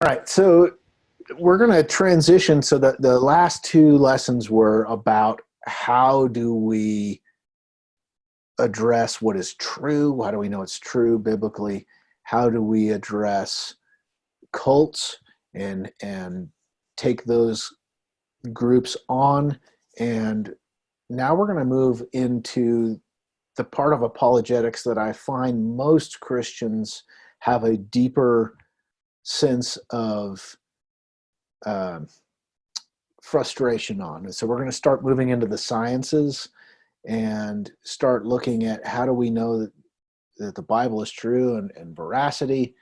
right, so we're going to transition. So the last two lessons were about how do we address what is true? How do we know it's true biblically? How do we address cults and take those groups on? And now we're going to move into the part of apologetics that I find most Christians have a deeper sense of frustration on. And so we're going to start moving into the sciences and start looking at how do we know that the Bible is true and veracity,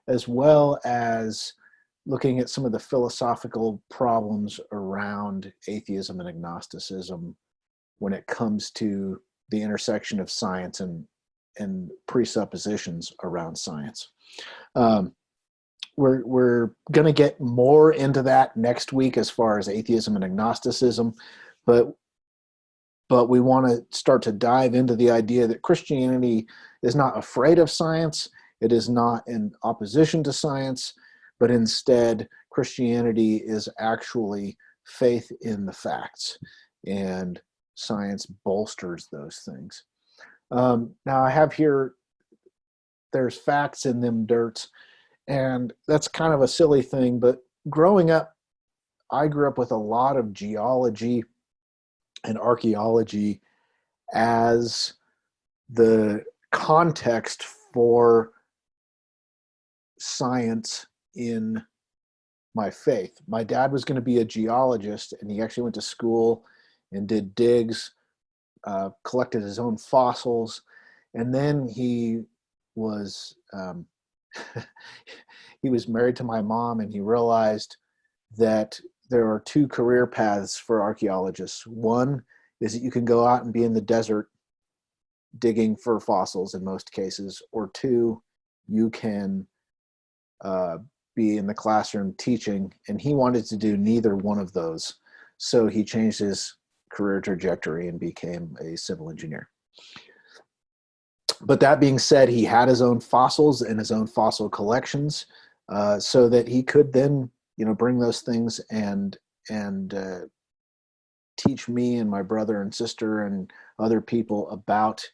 as well as looking at some of the philosophical problems around atheism and agnosticism when it comes to the intersection of science and presuppositions around science. We're going to get more into that next week as far as atheism and agnosticism, but we want to start to dive into the idea that Christianity is not afraid of science. It is not in opposition to science, but instead Christianity is actually faith in the facts, and science bolsters those things. Now I have here, there's facts in them dirts, and that's kind of a silly thing, but growing up, I grew up with a lot of geology and archaeology as the context for science in my faith. My dad was going to be a geologist, and he actually went to school and did digs, collected his own fossils, and then he was he was married to my mom, and he realized that there are two career paths for archaeologists. One is that you can go out and be in the desert digging for fossils in most cases, or two, you can be in the classroom teaching, and he wanted to do neither one of those. So he changed his career trajectory and became a civil engineer. But that being said, he had his own fossils and his own fossil collections, so that he could then, bring those things and teach me and my brother and sister and other people about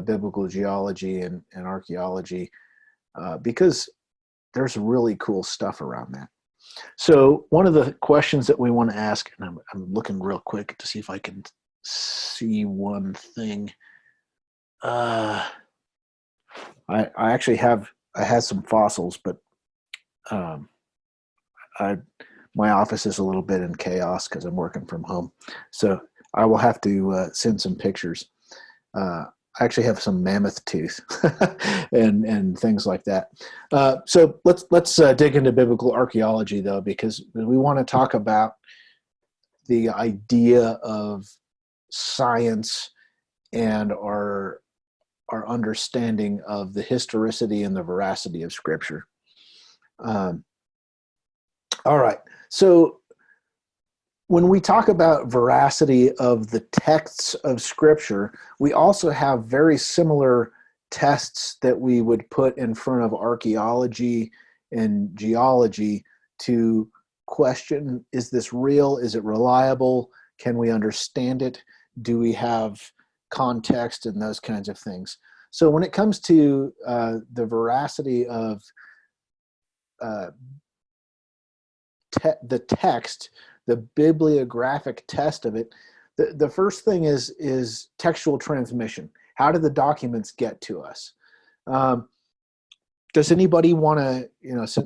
biblical geology and archaeology, because there's really cool stuff around that. So one of the questions that we want to ask, and I'm looking real quick to see if I can see one thing. I actually I had some fossils, but my office is a little bit in chaos because I'm working from home. So I will have to send some pictures. I actually have some mammoth tooth and things like that. So let's dig into biblical archaeology, though, because we want to talk about the idea of science and our understanding of the historicity and the veracity of Scripture. All right. So when we talk about veracity of the texts of Scripture, we also have very similar tests that we would put in front of archaeology and geology to question, is this real? Is it reliable? Can we understand it? Do we have context and those kinds of things? So when it comes to the veracity of the text, the bibliographic test of it, the first thing is textual transmission. How did the documents get to us? Does anybody want to,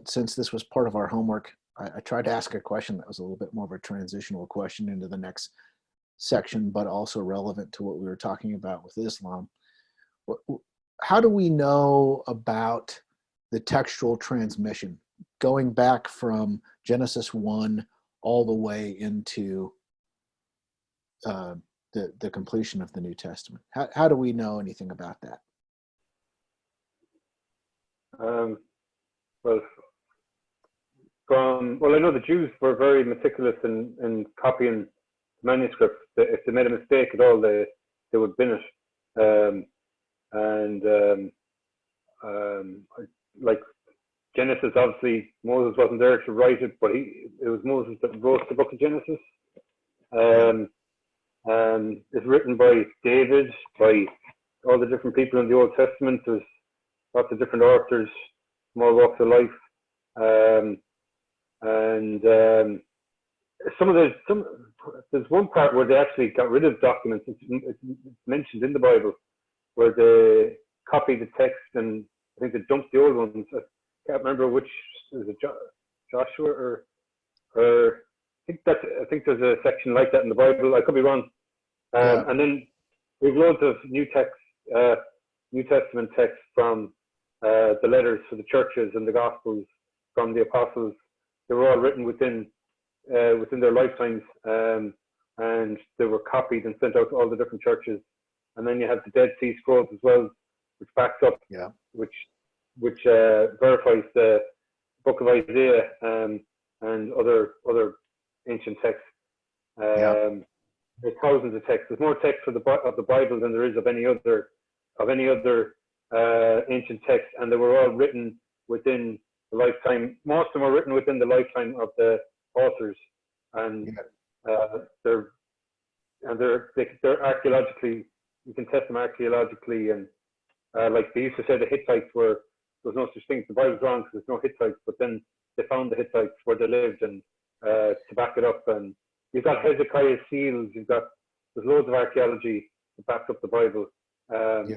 since this was part of our homework, I tried to ask a question that was a little bit more of a transitional question into the next section, but also relevant to what we were talking about with Islam. How do we know about the textual transmission, going back from Genesis 1 all the way into the completion of the New Testament? How do we know anything about that? Well, I know the Jews were very meticulous in copying manuscripts. If they made a mistake at all, they would bin it. Like Genesis, obviously, Moses wasn't there to write it, but it was Moses that wrote the book of Genesis. It's written by David, by all the different people in the Old Testament. There's lots of different authors from all walks of life. There's one part where they actually got rid of documents. It's mentioned in the Bible where they copied the text and I think they dumped the old ones. I can't remember which, is it Joshua or I think there's a section like that in the Bible. I could be wrong. And then we've loads of New Testament texts from the letters to the churches and the Gospels from the apostles. They were all written within their lifetimes, and they were copied and sent out to all the different churches. And then you have the Dead Sea Scrolls as well, which backs up, which verifies the Book of Isaiah and other ancient texts. There's thousands of texts. There's more text of the Bible than there is of any other ancient text, and they were all written within the lifetime. Most of them are written within the lifetime of the authors, and they're archaeologically, you can test them archaeologically, and like they used to say, the Hittites were, there's no such thing. The Bible's wrong because there's no Hittites, but then they found the Hittites where they lived, and to back it up. And you've got Hezekiah's seals. There's loads of archaeology that backs up the Bible.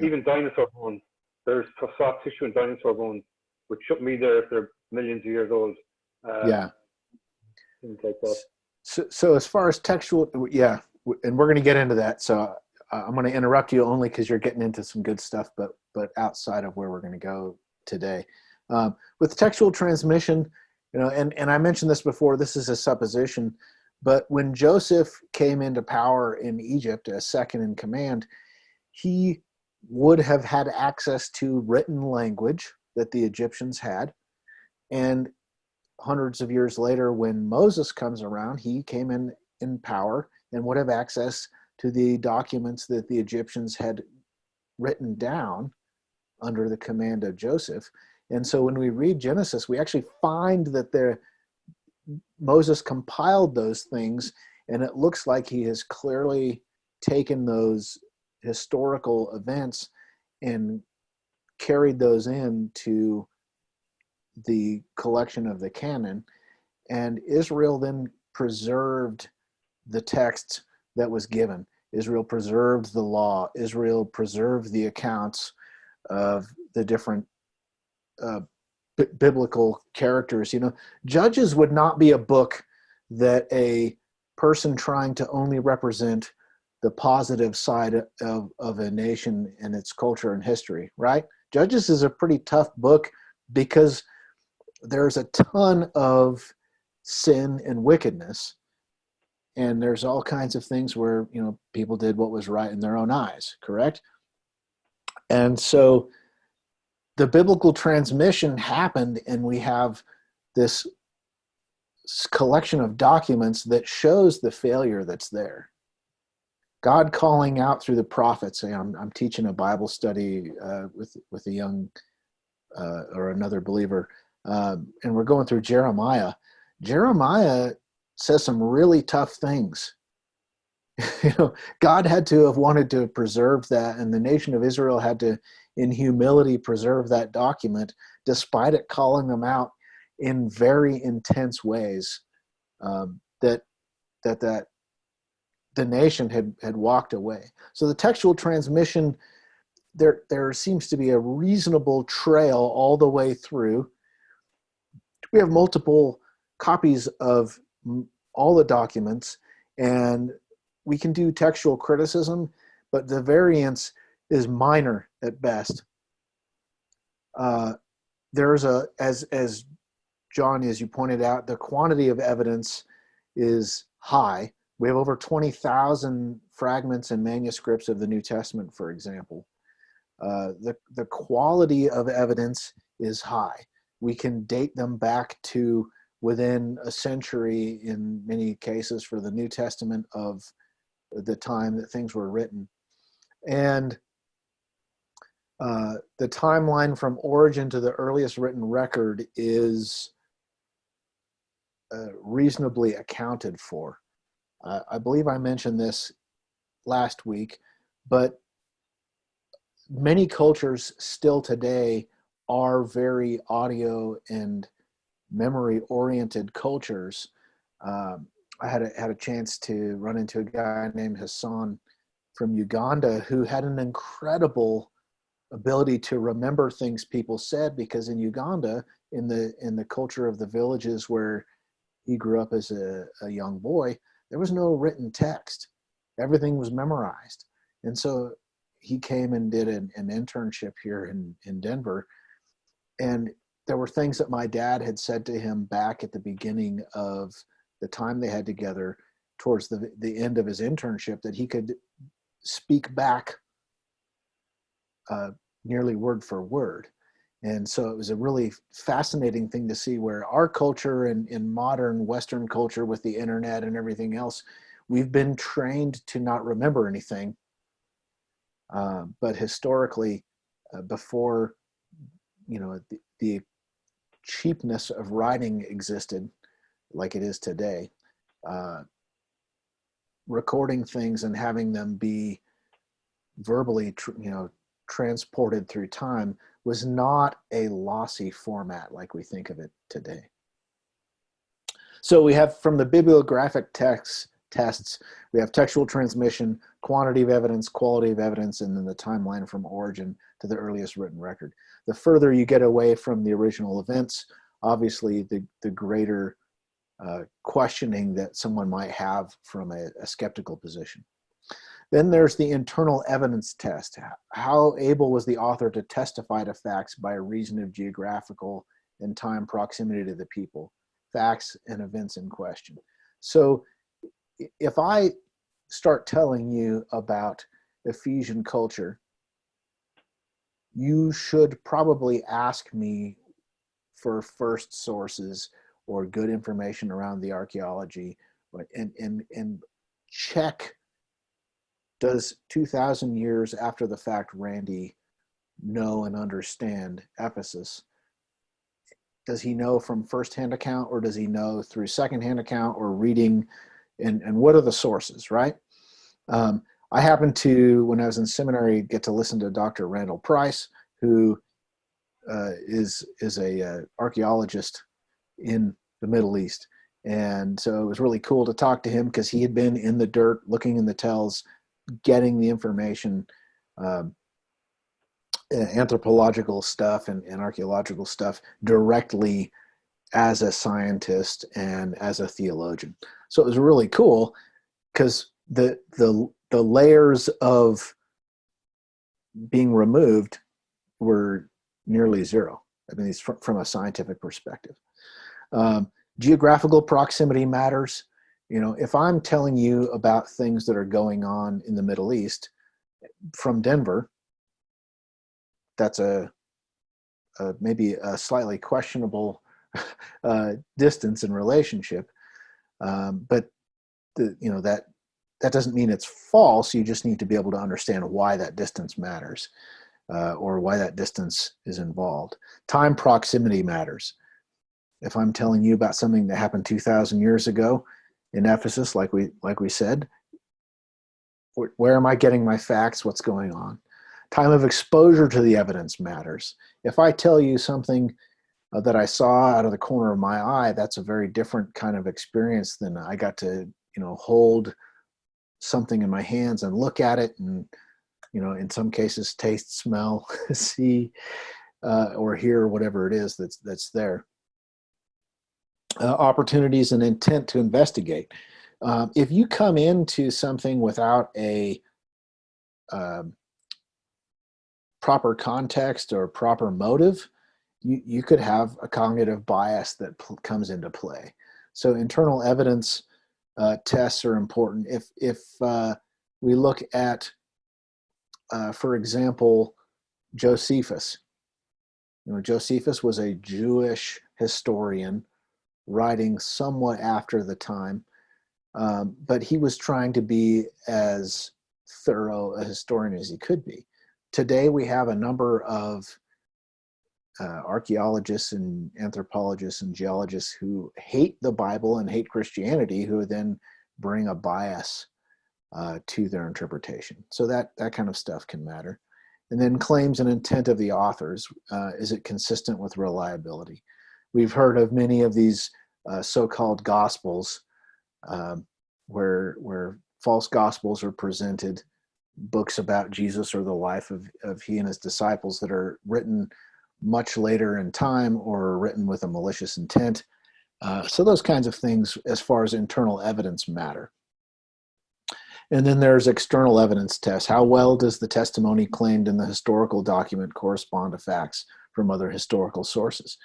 Even dinosaur bones. There's soft tissue in dinosaur bones, which shouldn't be there if they're millions of years old. Things like that. So as far as textual, and we're going to get into that. So I'm going to interrupt you only because you're getting into some good stuff, but outside of where we're going to go today. With textual transmission, and I mentioned this before, this is a supposition, but when Joseph came into power in Egypt as second in command, he would have had access to written language that the Egyptians had. And hundreds of years later, when Moses comes around, he came in power and would have access to the documents that the Egyptians had written down under the command of Joseph. And so when we read Genesis, we actually find that Moses compiled those things, and it looks like he has clearly taken those historical events and carried those into the collection of the canon. And Israel then preserved the text that was given. Israel preserved the law. Israel preserved the accounts of the different biblical characters. Judges would not be a book that a person trying to only represent the positive side of a nation and its culture and history, right? Judges is a pretty tough book because there's a ton of sin and wickedness, and there's all kinds of things where people did what was right in their own eyes, correct? And so the biblical transmission happened, and we have this collection of documents that shows the failure that's there. God calling out through the prophets. I'm teaching a Bible study with a young or another believer, and we're going through Jeremiah. Jeremiah says some really tough things. God had to have wanted to preserve that, and the nation of Israel had to, in humility, preserve that document, despite it calling them out in very intense ways. That the nation had walked away. So the textual transmission, there seems to be a reasonable trail all the way through. We have multiple copies of all the documents, and we can do textual criticism, but the variance is minor at best. There's as John, as you pointed out, the quantity of evidence is high. We have over 20,000 fragments and manuscripts of the New Testament, for example. The quality of evidence is high. We can date them back to within a century in many cases for the New Testament of the time that things were written. And The timeline from origin to the earliest written record is reasonably accounted for. I believe I mentioned this last week, but many cultures still today are very audio and memory oriented cultures. I had a chance to run into a guy named Hassan from Uganda who had an incredible ability to remember things people said, because in Uganda, in the culture of the villages where he grew up as a young boy, there was no written text. Everything was memorized. And so he came and did an internship here in Denver. And there were things that my dad had said to him back at the beginning of the time they had together, towards the end of his internship, that he could speak back nearly word for word. And so it was a really fascinating thing to see where our culture and in modern Western culture with the internet and everything else, we've been trained to not remember anything. But historically, before, the cheapness of writing existed like it is today, recording things and having them be verbally, transported through time was not a lossy format like we think of it today. So we have, from the bibliographic tests, we have textual transmission, quantity of evidence, quality of evidence, and then the timeline from origin to the earliest written record. The further you get away from the original events, obviously the greater questioning that someone might have from a skeptical position. Then there's the internal evidence test. How able was the author to testify to facts by reason of geographical and time proximity to the people, facts and events in question? So if I start telling you about Ephesian culture, you should probably ask me for first sources or good information around the archaeology, and check, does 2,000 years after the fact Randy know and understand Ephesus? Does he know from first-hand account, or does he know through second-hand account or reading? And what are the sources, right? I happened to, when I was in seminary, get to listen to Dr. Randall Price, who is a archaeologist in the Middle East. And so it was really cool to talk to him, because he had been in the dirt, looking in the tells, getting the information, anthropological stuff and archaeological stuff directly as a scientist and as a theologian. So it was really cool, because the layers of being removed were nearly zero. I mean, it's from a scientific perspective. Geographical proximity matters. If I'm telling you about things that are going on in the Middle East from Denver, that's maybe a slightly questionable distance and relationship, but that doesn't mean it's false. You just need to be able to understand why that distance matters, or why that distance is involved. Time proximity matters. If I'm telling you about something that happened 2,000 years ago in Ephesus, like we said, where am I getting my facts? What's going on? Time of exposure to the evidence matters. If I tell you something that I saw out of the corner of my eye, that's a very different kind of experience than I got to, hold something in my hands and look at it, and, in some cases taste, smell, see, or hear whatever it is that's there. Opportunities and intent to investigate. If you come into something without a proper context or proper motive, you could have a cognitive bias that comes into play. So internal evidence tests are important. If we look at, for example, Josephus. Josephus was a Jewish historian writing somewhat after the time, but he was trying to be as thorough a historian as he could be. today we have a number of archaeologists and anthropologists and geologists who hate the Bible and hate Christianity, who then bring a bias to their interpretation. So that kind of stuff can matter. And then claims and intent of the authors. Is it consistent with reliability? We've heard of many of these so-called gospels where false gospels are presented, books about Jesus or the life of he and his disciples that are written much later in time or written with a malicious intent. So those kinds of things as far as internal evidence matter. And then there's external evidence tests. How well does the testimony claimed in the historical document correspond to facts from other historical sources?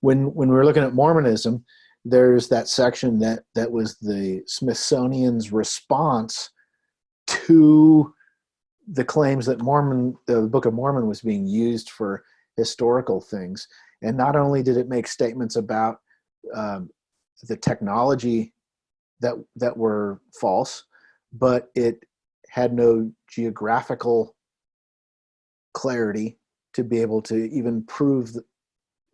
When we were looking at Mormonism, there's that section that was the Smithsonian's response to the claims that the Book of Mormon was being used for historical things. And not only did it make statements about the technology that were false, but it had no geographical clarity to be able to even prove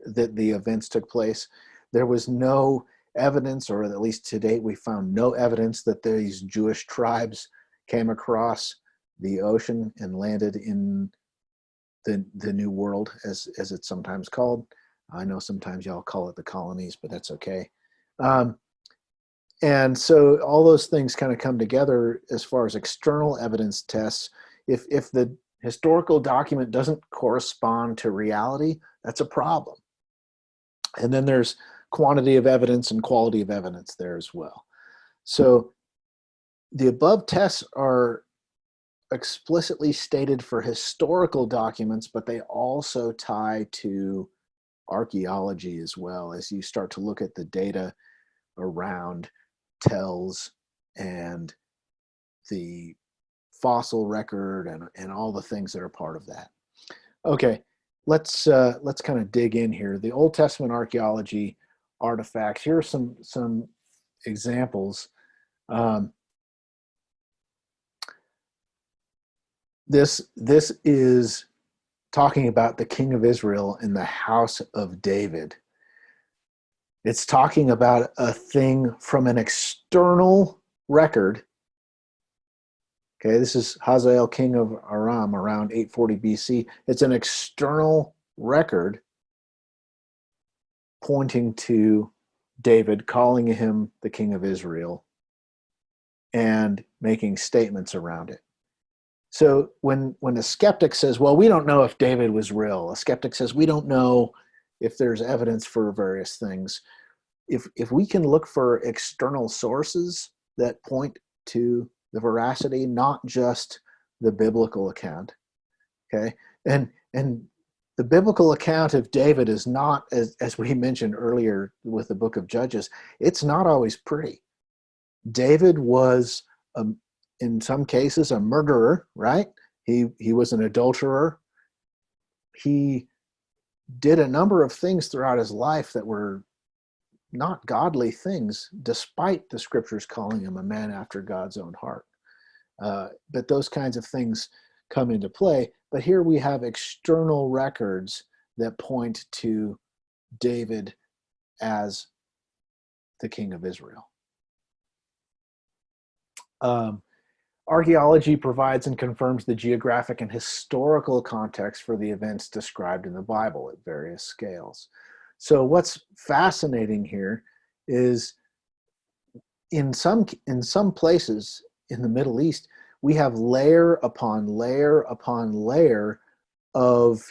that the events took place. There was no evidence, or at least to date we found no evidence, that these Jewish tribes came across the ocean and landed in the New World, as it's sometimes called. I know sometimes y'all call it the colonies, but that's okay. And so all those things kind of come together as far as external evidence tests. If the historical document doesn't correspond to reality, that's a problem. And then there's quantity of evidence and quality of evidence there as well. So the above tests are explicitly stated for historical documents, but they also tie to archaeology as well, as you start to look at the data around tells and the fossil record and all the things that are part of that. Okay, let's kind of dig in here. The Old Testament archaeology artifacts. Here are some examples. This is talking about the king of Israel in the house of David. It's talking about a thing from an external record. Okay, this is Hazael, king of Aram, around 840 BC. It's an external record pointing to David, calling him the king of Israel, and making statements around it. So when a skeptic says, well, we don't know if David was real, a skeptic says, we don't know if there's evidence for various things. If we can look for external sources that point to the veracity, not just the biblical account, okay? And the biblical account of David is not, as we mentioned earlier with the book of Judges, it's not always pretty. David was, in some cases, a murderer, right? He was an adulterer. He did a number of things throughout his life that were not godly things, despite the scriptures calling him a man after God's own heart. But those kinds of things come into play. But here we have external records that point to David as the king of Israel. Archaeology provides and confirms the geographic and historical context for the events described in the Bible at various scales. So what's fascinating here is in some places in the Middle East, we have layer upon layer upon layer of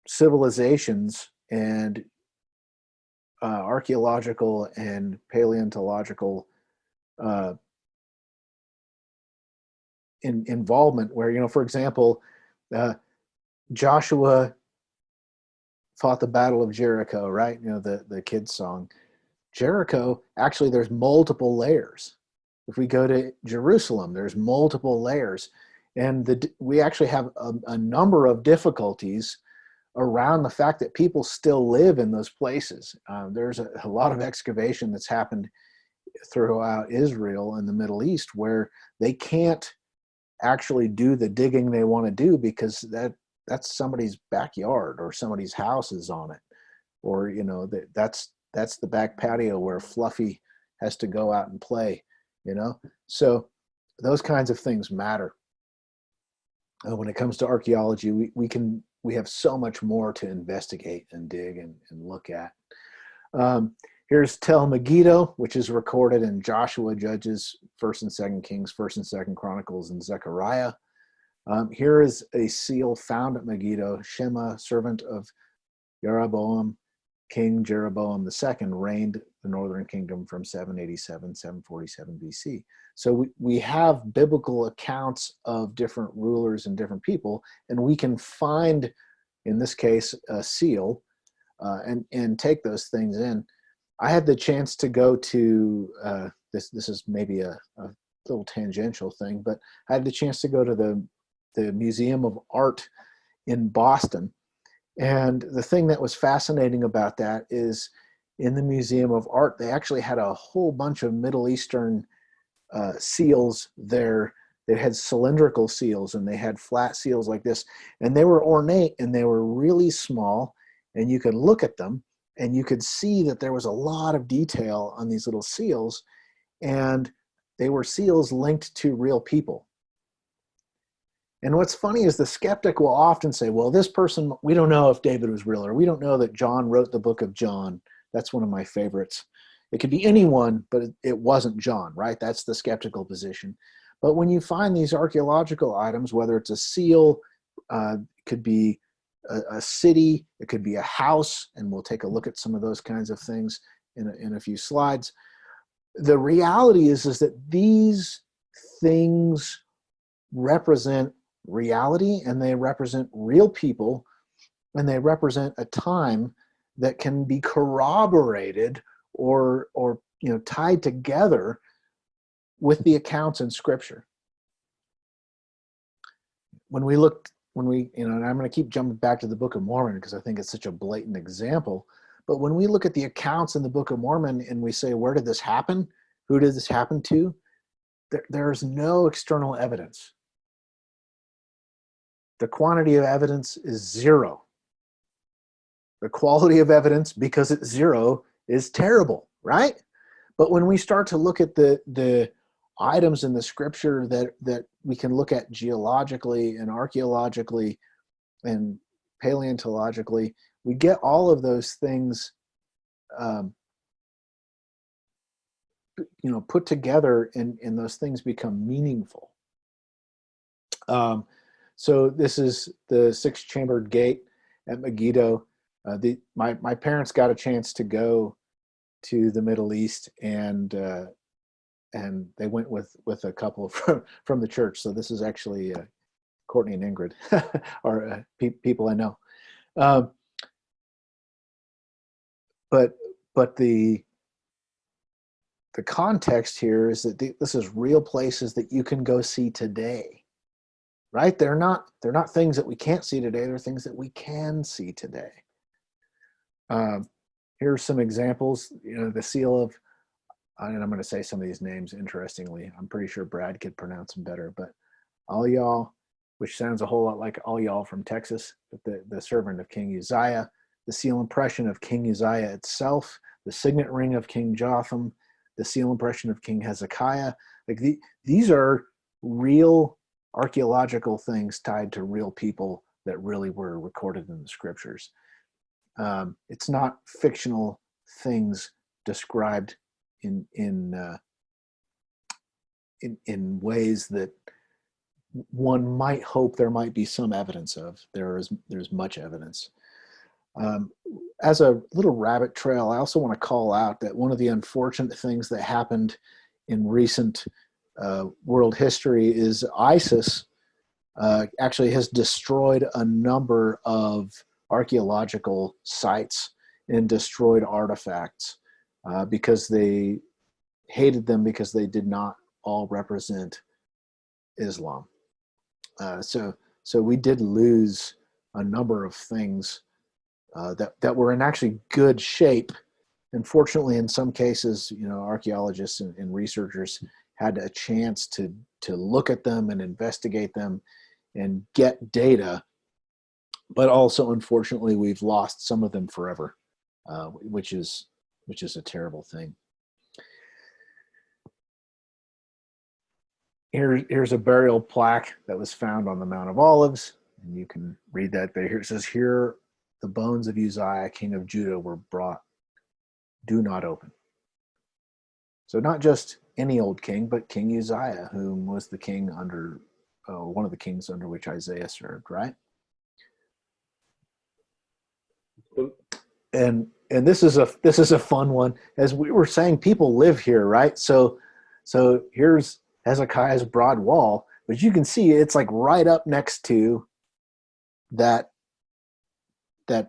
civilizations and archaeological and paleontological involvement where, for example, Joshua fought the Battle of Jericho, right? The kids' song. Jericho, actually, there's multiple layers. If we go to Jerusalem, there's multiple layers. And we actually have a number of difficulties around the fact that people still live in those places. There's a lot of excavation that's happened throughout Israel and the Middle East where they can't actually do the digging they want to do, because that's somebody's backyard, or somebody's house is on it, or that's the back patio where Fluffy has to go out and play. So those kinds of things matter. When it comes to archaeology, we have so much more to investigate and dig and look at. Here's Tel Megiddo, which is recorded in Joshua, Judges, 1st and 2nd Kings, 1st and 2nd Chronicles, and Zechariah. Here is a seal found at Megiddo. Shema, servant of Jeroboam, King Jeroboam II, reigned the northern kingdom from 787, 747 BC. So we have biblical accounts of different rulers and different people, and we can find, in this case, a seal, and take those things in. I had the chance to go to, this is maybe a little tangential thing, but I had the chance to go to the Museum of Art in Boston. And the thing that was fascinating about that is, in the Museum of Art, they actually had a whole bunch of Middle Eastern seals there. They had cylindrical seals, and they had flat seals like this, and they were ornate, and they were really small, and you could look at them and you could see that there was a lot of detail on these little seals, and they were seals linked to real people. And what's funny is the skeptic will often say, well, this person, we don't know if David was real, or we don't know that John wrote the book of John. That's one of my favorites. It could be anyone, but it wasn't John, right? That's the skeptical position. But when you find these archaeological items, whether it's a seal, it could be a city, it could be a house, and we'll take a look at some of those kinds of things in a few slides. The reality is that these things represent reality, and they represent real people, and they represent a time that can be corroborated or tied together with the accounts in Scripture. And I'm going to keep jumping back to the Book of Mormon because I think it's such a blatant example. But when we look at the accounts in the Book of Mormon and we say, where did this happen? Who did this happen to? There's no external evidence. The quantity of evidence is zero. The quality of evidence, because it's zero, is terrible, right? But when we start to look at the items in the Scripture that we can look at geologically and archaeologically and paleontologically, we get all of those things put together, and those things become meaningful. So this is the 6-chambered gate at Megiddo. My parents got a chance to go to the Middle East, and they went with a couple from the church. So this is actually Courtney and Ingrid, or people I know. But the context here is that this is real places that you can go see today, right? They're not things that we can't see today. They're things that we can see today. Here's some examples. The seal of, and I'm going to say some of these names interestingly. I'm pretty sure Brad could pronounce them better, but all y'all, which sounds a whole lot like all y'all from Texas, but the servant of King Uzziah, the seal impression of King Uzziah itself, the signet ring of King Jotham, the seal impression of King Hezekiah. Like these are real archaeological things tied to real people that really were recorded in the Scriptures. It's not fictional things described in ways that one might hope there might be some evidence of. There's much evidence. As a little rabbit trail, I also want to call out that one of the unfortunate things that happened in recent world history is ISIS actually has destroyed a number of archaeological sites and destroyed artifacts because they hated them, because they did not all represent Islam. So we did lose a number of things that were in actually good shape. Unfortunately, in some cases, archaeologists and researchers had a chance to look at them and investigate them and get data. But also, unfortunately, we've lost some of them forever, which is a terrible thing. Here's a burial plaque that was found on the Mount of Olives, and you can read that there. Here it says, "Here the bones of Uzziah, king of Judah, were brought. Do not open." So not just any old king, but King Uzziah, whom was the king under one of the kings under which Isaiah served, right? And this is a fun one. As we were saying, people live here, right? So here's Hezekiah's broad wall, but you can see it's like right up next to that the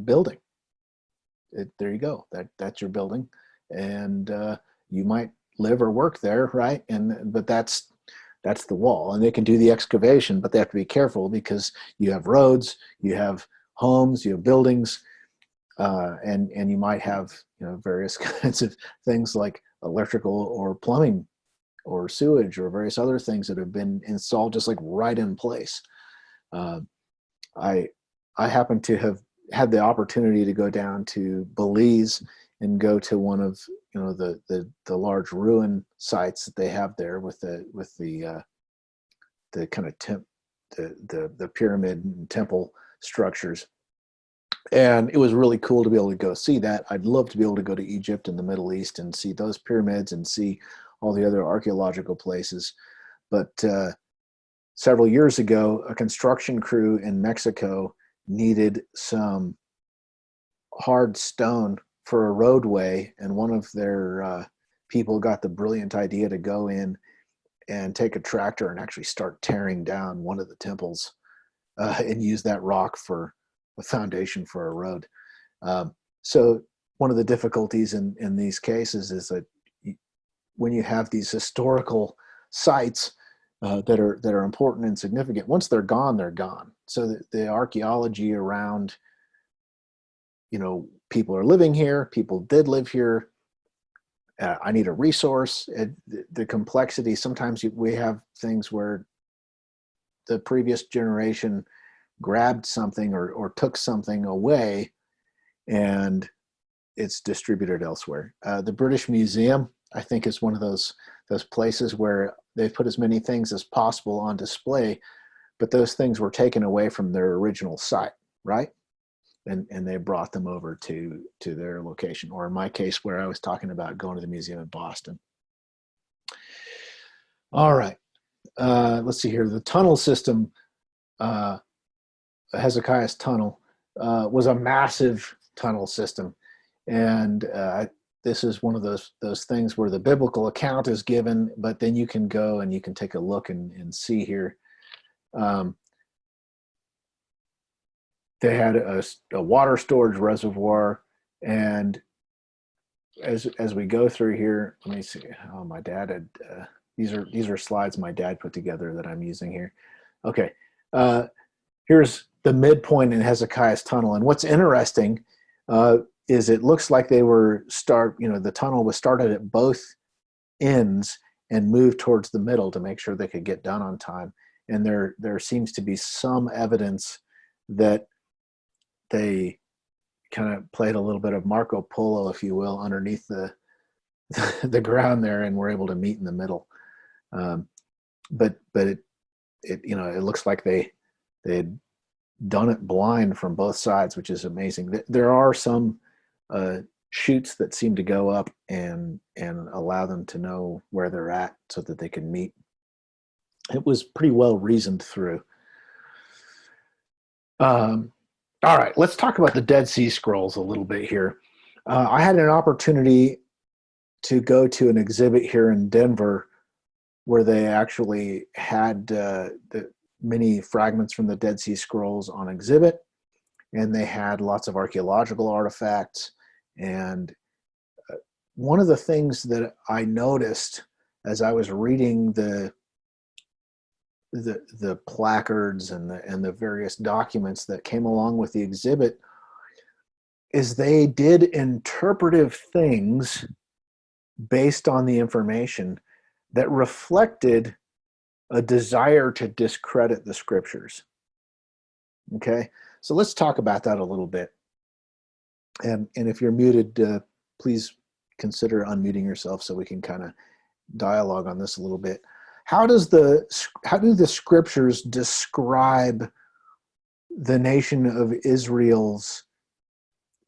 building. There you go. That's your building, and you might live or work there, right? But that's the wall, and they can do the excavation, but they have to be careful because you have roads, you have homes, you have buildings, and you might have various kinds of things like electrical or plumbing or sewage or various other things that have been installed just like right in place. I happen to have had the opportunity to go down to Belize and go to one of the large ruin sites that they have there with the kind of the pyramid and temple structures. And it was really cool to be able to go see that. I'd love to be able to go to Egypt and the Middle East and see those pyramids and see all the other archaeological places. But several years ago, a construction crew in Mexico needed some hard stone for a roadway, and one of their people got the brilliant idea to go in and take a tractor and actually start tearing down one of the temples and use that rock for a foundation for a road. So one of the difficulties in these cases is that when you have these historical sites that are important and significant, once they're gone, they're gone. So the archaeology around, people are living here, people did live here, I need a resource. The complexity, sometimes we have things where the previous generation grabbed something or took something away and it's distributed elsewhere. The British Museum, I think, is one of those places where they've put as many things as possible on display, but those things were taken away from their original site, right? And they brought them over to their location, or in my case, where I was talking about going to the museum in Boston. All right, let's see here. The tunnel system, Hezekiah's tunnel, was a massive tunnel system, and this is one of those things where the biblical account is given, but then you can go and you can take a look and see here. They had a water storage reservoir, and as we go through here, let me see. Oh, my dad had these are slides my dad put together that I'm using here. Okay, here's the midpoint in Hezekiah's tunnel, and what's interesting is it looks like they were the tunnel was started at both ends and moved towards the middle to make sure they could get done on time. And there seems to be some evidence that they kind of played a little bit of Marco Polo, if you will, underneath the ground there, and were able to meet in the middle. But it looks like they had done it blind from both sides, which is amazing. There are some chutes that seem to go up and allow them to know where they're at so that they can meet. It was pretty well reasoned through. All right, let's talk about the Dead Sea Scrolls a little bit here. I had an opportunity to go to an exhibit here in Denver where they actually had the many fragments from the Dead Sea Scrolls on exhibit, and they had lots of archaeological artifacts. And one of the things that I noticed as I was reading the placards and the various documents that came along with the exhibit is they did interpretive things based on the information that reflected a desire to discredit the scriptures. Okay, so let's talk about that a little bit. And if you're muted, please consider unmuting yourself so we can kind of dialogue on this a little bit. How do the scriptures describe the nation of Israel's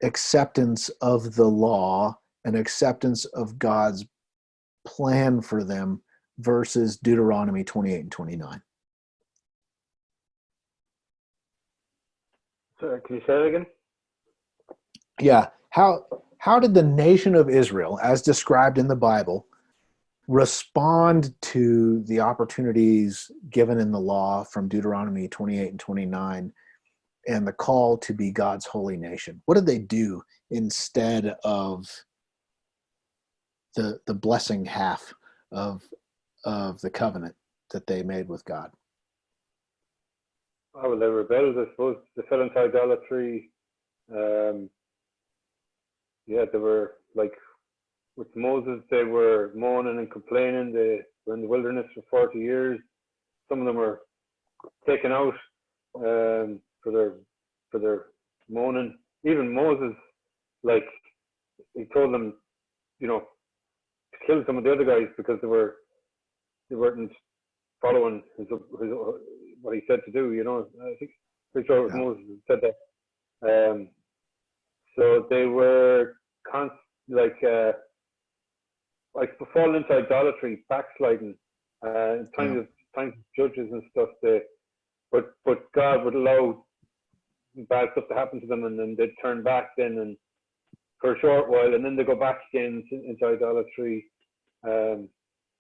acceptance of the law and acceptance of God's plan for them versus Deuteronomy 28 and 29? Sorry, can you say that again? Yeah. How did the nation of Israel, as described in the Bible, respond to the opportunities given in the law from Deuteronomy 28 and 29 and the call to be God's holy nation? What did they do instead of the blessing half of the covenant that they made with God? Oh, well, they rebelled, I suppose. They fell into idolatry. Yeah, they were like, with Moses, they were moaning and complaining. They were in the wilderness for 40 years. Some of them were taken out for their moaning. Even Moses, like, he told them, to kill some of the other guys because they weren't following what he said to do. I think pretty sure it was Moses who said that. So they were falling into idolatry, backsliding, times of judges and stuff. But God would allow bad stuff to happen to them, and then they'd turn back then, and for a short while, and then they go back again into idolatry. There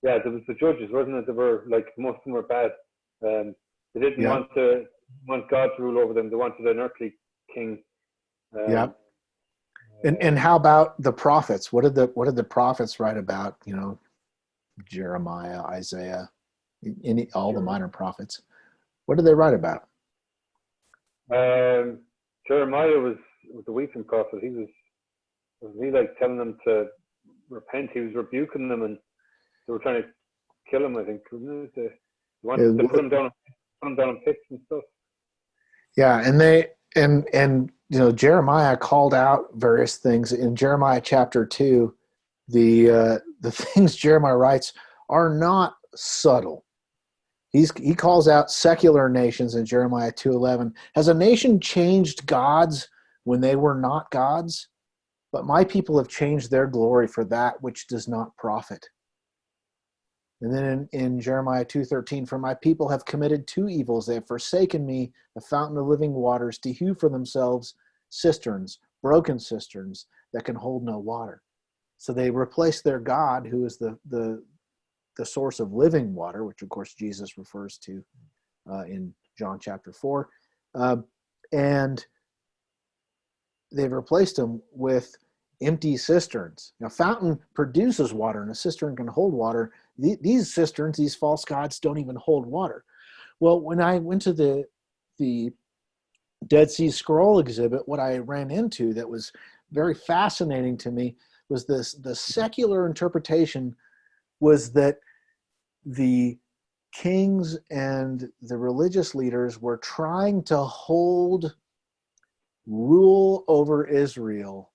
was the judges, wasn't it? They were like, most of them were bad. They didn't want God to rule over them. They wanted an earthly king. And how about the prophets? What did the prophets write about? Jeremiah, Isaiah, all the minor prophets. What did they write about? Jeremiah was the weeping prophet. He was like telling them to repent. He was rebuking them, and they were trying to kill him, I think. They wanted to put him down in pits and stuff. Yeah, and Jeremiah called out various things in Jeremiah chapter 2. The things Jeremiah writes are not subtle. He calls out secular nations in Jeremiah 2:11. Has a nation changed gods when they were not gods? But my people have changed their glory for that which does not profit. And then in Jeremiah 2:13, for my people have committed two evils. They have forsaken me, the fountain of living waters, to hew for themselves cisterns, broken cisterns that can hold no water. So they replaced their God, who is the source of living water, which of course Jesus refers to in John chapter 4. And they've replaced him with empty cisterns. Now, fountain produces water, and a cistern can hold water. These cisterns, these false gods, don't even hold water. Well, when I went to the Dead Sea Scroll exhibit, what I ran into that was very fascinating to me was the secular interpretation was that the kings and the religious leaders were trying to hold rule over Israel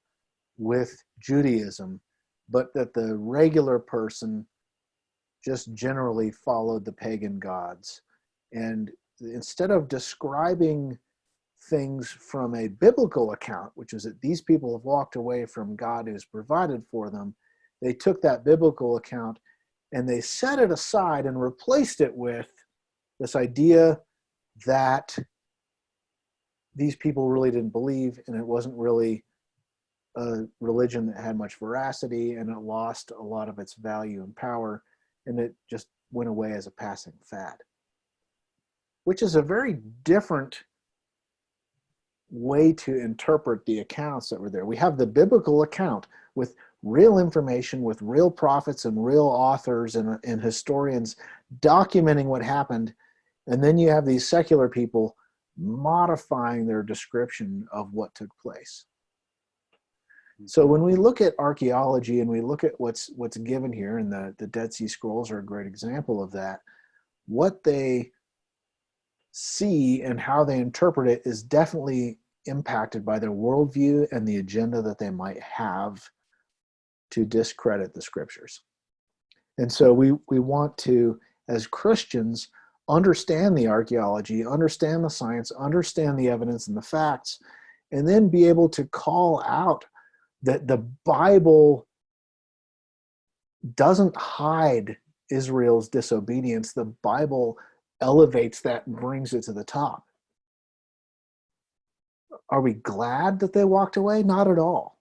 with Judaism, but that the regular person just generally followed the pagan gods. And instead of describing things from a biblical account, which is that these people have walked away from God who's provided for them, they took that biblical account and they set it aside and replaced it with this idea that these people really didn't believe, and it wasn't really a religion that had much veracity, and it lost a lot of its value and power, and it just went away as a passing fad, which is a very different way to interpret the accounts that were there. We have the biblical account with real information, with real prophets and real authors and historians documenting what happened, and then you have these secular people modifying their description of what took place. So when we look at archaeology and we look at what's given here, and the Dead Sea Scrolls are a great example of that, what they see and how they interpret it is definitely impacted by their worldview and the agenda that they might have to discredit the scriptures. And so we want to, as Christians, understand the archaeology, understand the science, understand the evidence and the facts, and then be able to call out that the Bible doesn't hide Israel's disobedience. The Bible elevates that and brings it to the top. Are we glad that they walked away? Not at all.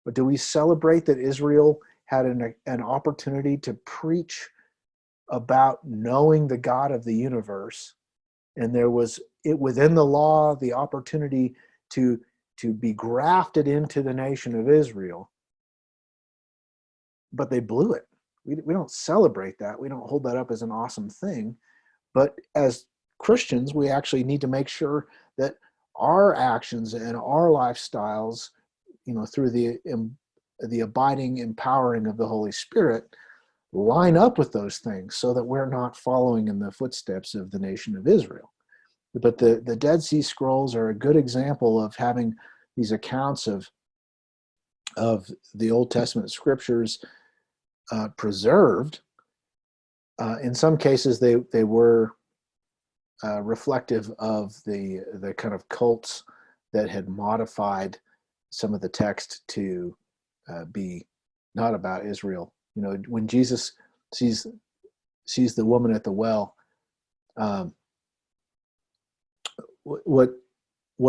But do we celebrate that Israel had an opportunity to preach about knowing the God of the universe, and there was within the law the opportunity to be grafted into the nation of Israel, but they blew it. We don't celebrate that. We don't hold that up as an awesome thing. But as Christians, we actually need to make sure that our actions and our lifestyles, through the abiding empowering of the Holy Spirit, line up with those things so that we're not following in the footsteps of the nation of Israel. But the Dead Sea Scrolls are a good example of having these accounts of the Old Testament scriptures preserved. In some cases, they were reflective of the kind of cults that had modified some of the text to be not about Israel. When Jesus sees the woman at the well, what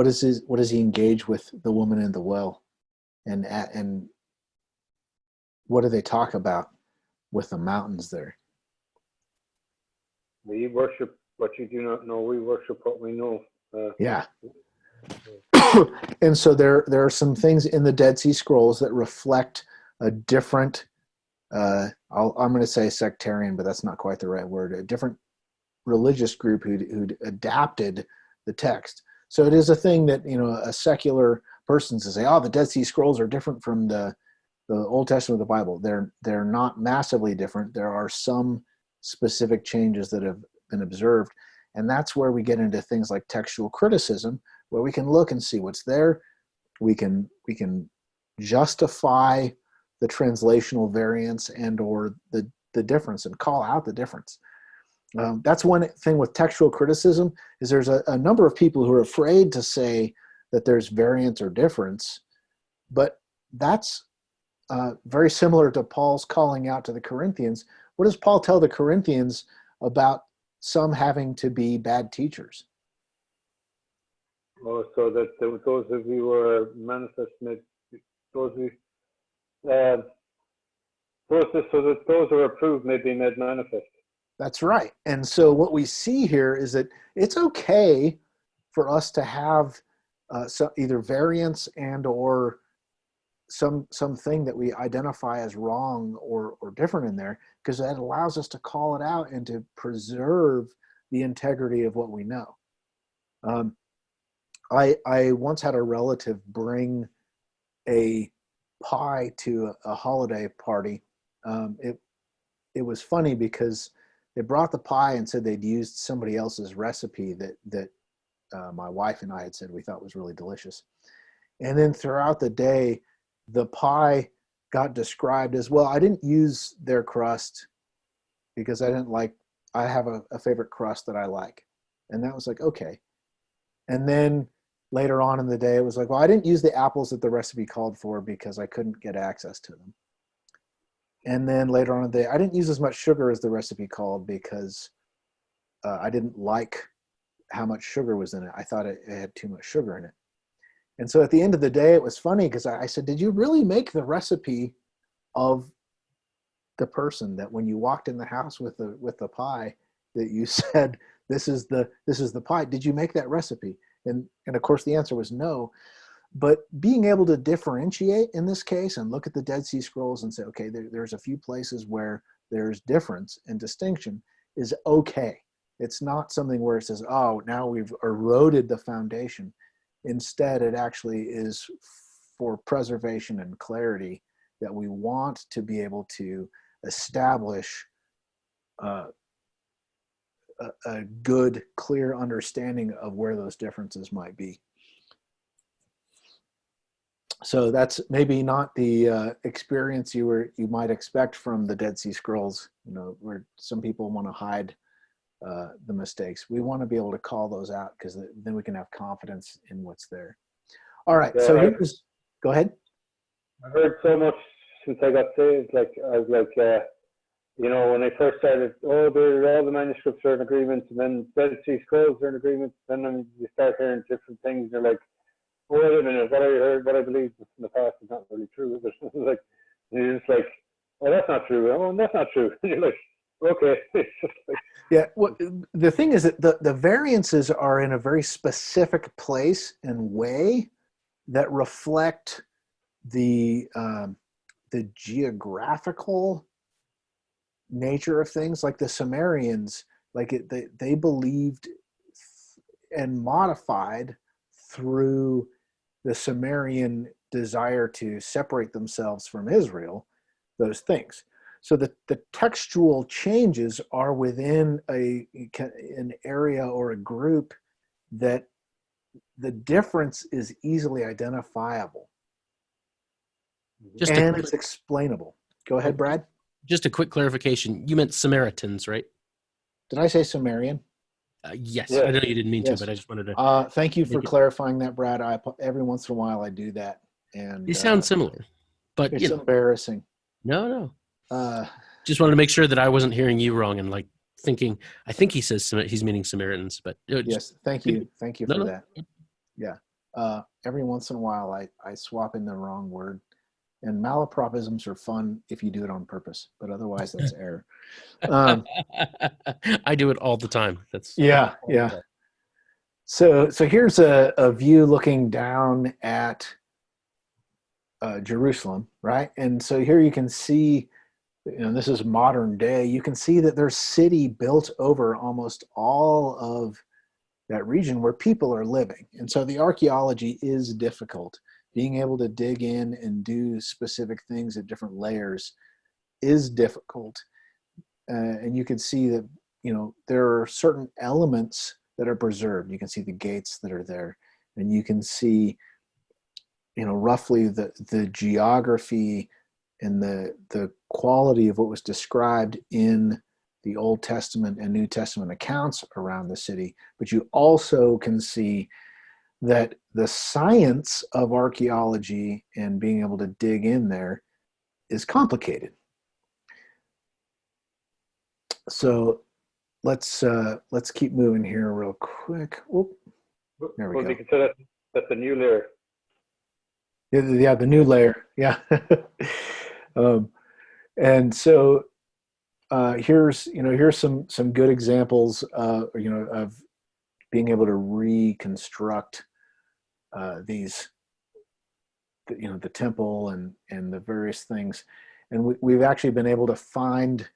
does he engage with the woman in the well, and what do they talk about with the mountains there? We worship what you do not know. We worship what we know. Yeah. And so there are some things in the Dead Sea Scrolls that reflect a different, I'm going to say sectarian, but that's not quite the right word, a different religious group who'd adapted the text. So it is a thing that, a secular person to say, oh, the Dead Sea Scrolls are different from the Old Testament of the Bible. They're not massively different. There are some specific changes that have been observed. And that's where we get into things like textual criticism, where we can look and see what's there. We can justify the translational variance and or the difference and call out the difference. That's one thing with textual criticism, is there's a number of people who are afraid to say that there's variance or difference, but that's very similar to Paul's calling out to the Corinthians. What does Paul tell the Corinthians about some having to be bad teachers? Oh, so that those of you who are manifest, so that those who are approved may be made manifest. That's right. And so what we see here is that it's okay for us to have either variance and or something that we identify as wrong or different in there, because that allows us to call it out and to preserve the integrity of what we know. I once had a relative bring a pie to a holiday party. It was funny because they brought the pie and said they'd used somebody else's recipe that my wife and I had said we thought was really delicious. And then throughout the day, the pie got described as, well, I didn't use their crust because I have a favorite crust that I like. And that was like, okay. And then later on in the day, it was like, well, I didn't use the apples that the recipe called for because I couldn't get access to them. And then later on in the day, I didn't use as much sugar as the recipe called because I didn't like how much sugar was in it. I thought it had too much sugar in it. And so at the end of the day, it was funny because I said, did you really make the recipe of the person that when you walked in the house with the pie that you said, this is the pie? Did you make that recipe? And of course the answer was no. But being able to differentiate in this case and look at the Dead Sea Scrolls and say, okay, there's a few places where there's difference and distinction is okay. It's not something where it says, oh, now we've eroded the foundation. Instead, it actually is for preservation and clarity that we want to be able to establish a good, clear understanding of where those differences might be. So that's maybe not the experience you might expect from the Dead Sea Scrolls, where some people want to hide the mistakes. We want to be able to call those out, because then we can have confidence in what's there. All right, Yeah, so go ahead. I've heard so much since I got saved. Like, I was like, when I first started, all the manuscripts are in agreement, and then Dead Sea Scrolls are in agreement. Then you start hearing different things. You're like, oh, wait a minute, what I heard, what I believed in the past is not really true, is it? Like, you're just like, oh, that's not true. Oh, that's not true. And you're like, okay. Yeah, well, the thing is that the variances are in a very specific place and way that reflect the geographical nature of things. Like the Sumerians, they believed and modified through the Sumerian desire to separate themselves from Israel, those things. So the textual changes are within an area or a group that the difference is easily identifiable. And it's explainable. Go ahead, Brad. Just a quick clarification. You meant Samaritans, right? Did I say Sumerian? Yes. Yeah. I know you didn't mean to, but I just wanted to. Thank you for clarifying that, Brad. Every once in a while I do that. And they sound similar, but it's embarrassing. No. Just wanted to make sure that I wasn't hearing you wrong and thinking. I think he says he's meaning Samaritans, but yes. Thank you for that. Yeah. Every once in a while I swap in the wrong word. And malapropisms are fun if you do it on purpose, but otherwise that's error. I do it all the time. Yeah. So here's a view looking down at Jerusalem, right? And so here you can see, this is modern day. You can see that there's city built over almost all of that region where people are living. And so the archaeology is difficult. Being able to dig in and do specific things at different layers is difficult. And you can see that, there are certain elements that are preserved. You can see the gates that are there, and you can see, roughly the geography and the quality of what was described in the Old Testament and New Testament accounts around the city. But you also can see that the science of archaeology and being able to dig in there is complicated. So let's keep moving here real quick. Oop, there we go. You can say that's the new layer. Yeah, the new layer. Yeah. And so here's some good examples of being able to reconstruct these, the temple and the various things. And we've actually been able to find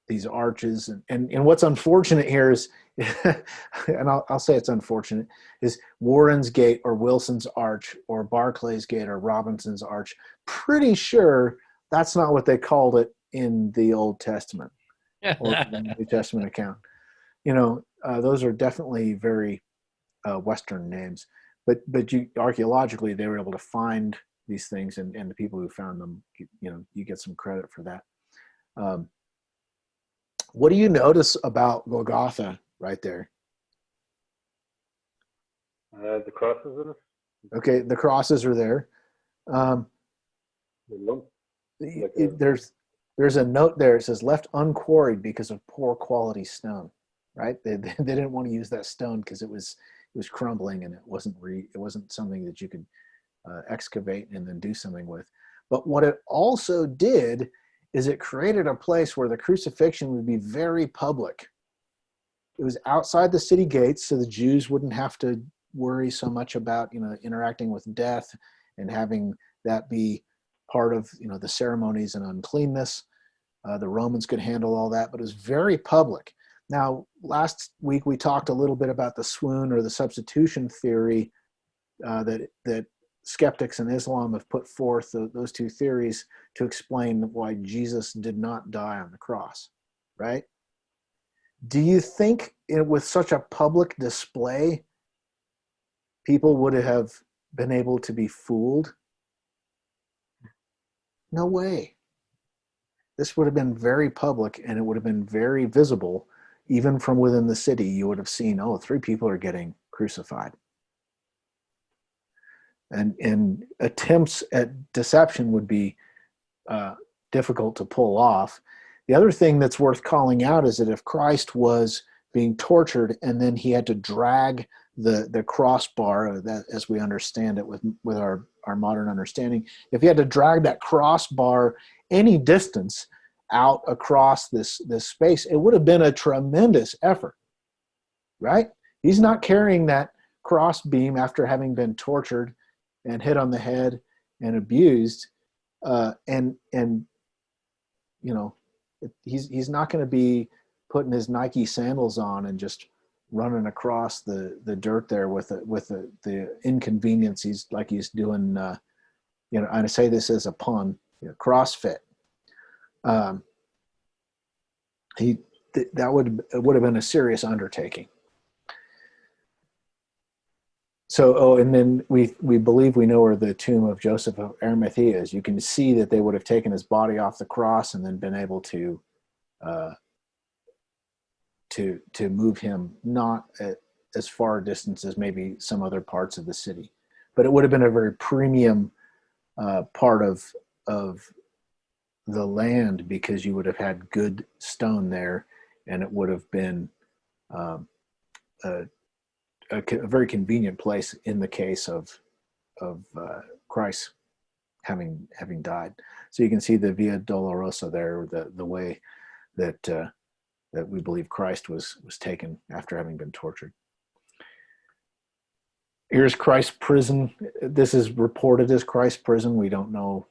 these arches. And what's unfortunate here is, and I'll say it's unfortunate, is Warren's Gate or Wilson's Arch or Barclay's Gate or Robinson's Arch. Pretty sure that's not what they called it in the Old Testament or the New Testament account. Those are definitely very Western names, but archaeologically they were able to find these things, and the people who found them, you get some credit for that. What do you notice about Golgotha right there? The crosses in it. Okay, the crosses are there. There's a note there. It says left unquarried because of poor quality stone. Right? They didn't want to use that stone because it was crumbling and it wasn't something that you could excavate and then do something with. But what it also did is it created a place where the crucifixion would be very public. It was outside the city gates, so the Jews wouldn't have to worry so much about interacting with death and having that be part of the ceremonies and uncleanness. The Romans could handle all that, but it was very public. Now, last week we talked a little bit about the swoon or the substitution theory that skeptics in Islam have put forth those two theories to explain why Jesus did not die on the cross, right? Do you think with such a public display, people would have been able to be fooled? No way. This would have been very public, and it would have been very visible. Even from within the city, you would have seen, oh, 3 people are getting crucified. And attempts at deception would be difficult to pull off. The other thing that's worth calling out is that if Christ was being tortured and then he had to drag the crossbar, that, as we understand it with our modern understanding, if he had to drag that crossbar any distance out across this space, it would have been a tremendous effort, right? He's not carrying that cross beam after having been tortured and hit on the head and abused, and you know, he's not going to be putting his Nike sandals on and just running across the dirt there with the inconvenience. He's doing, you know, I say this as a pun, you know, CrossFit. That would have been a serious undertaking. So, and then we believe we know where the tomb of Joseph of Arimathea is. You can see that they would have taken his body off the cross and then been able to move him not at as far a distance as maybe some other parts of the city, but it would have been a very premium part of the land, because you would have had good stone there, and it would have been a very convenient place in the case of Christ having died. So you can see the Via Dolorosa there, the way that we believe Christ was taken after having been tortured. Here's Christ's prison. This is reported as Christ's prison. We don't know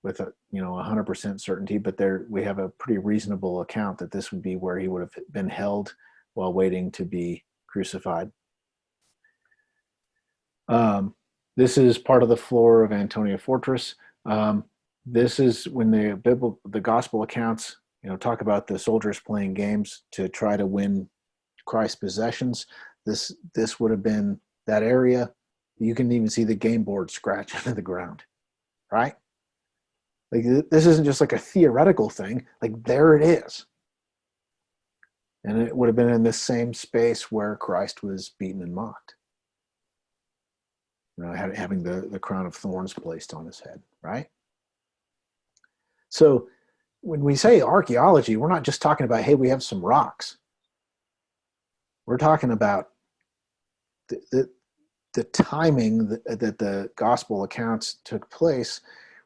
with 100% certainty, but we have a pretty reasonable account that this would be where he would have been held while waiting to be crucified. This is part of the floor of Antonia Fortress. This is when the gospel accounts, talk about the soldiers playing games to try to win Christ's possessions. This would have been that area. You can even see the game board scratch into the ground, right? Like, this isn't just like a theoretical thing. Like, there it is. And it would have been in this same space where Christ was beaten and mocked. Having the crown of thorns placed on his head, right? So when we say archaeology, we're not just talking about, hey, we have some rocks. We're talking about the timing that the gospel accounts took place.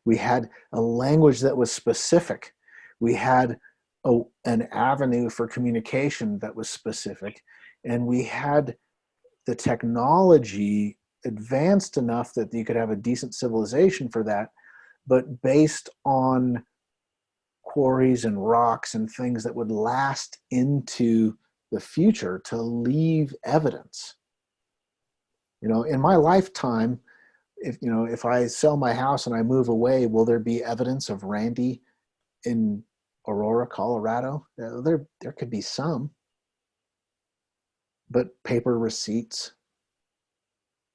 We had a language that was specific. We had an avenue for communication that was specific. And we had the technology advanced enough that you could have a decent civilization for that, but based on quarries and rocks and things that would last into the future to leave evidence. In my lifetime, if I sell my house and I move away, will there be evidence of Randy in Aurora, Colorado? There could be some, but paper receipts,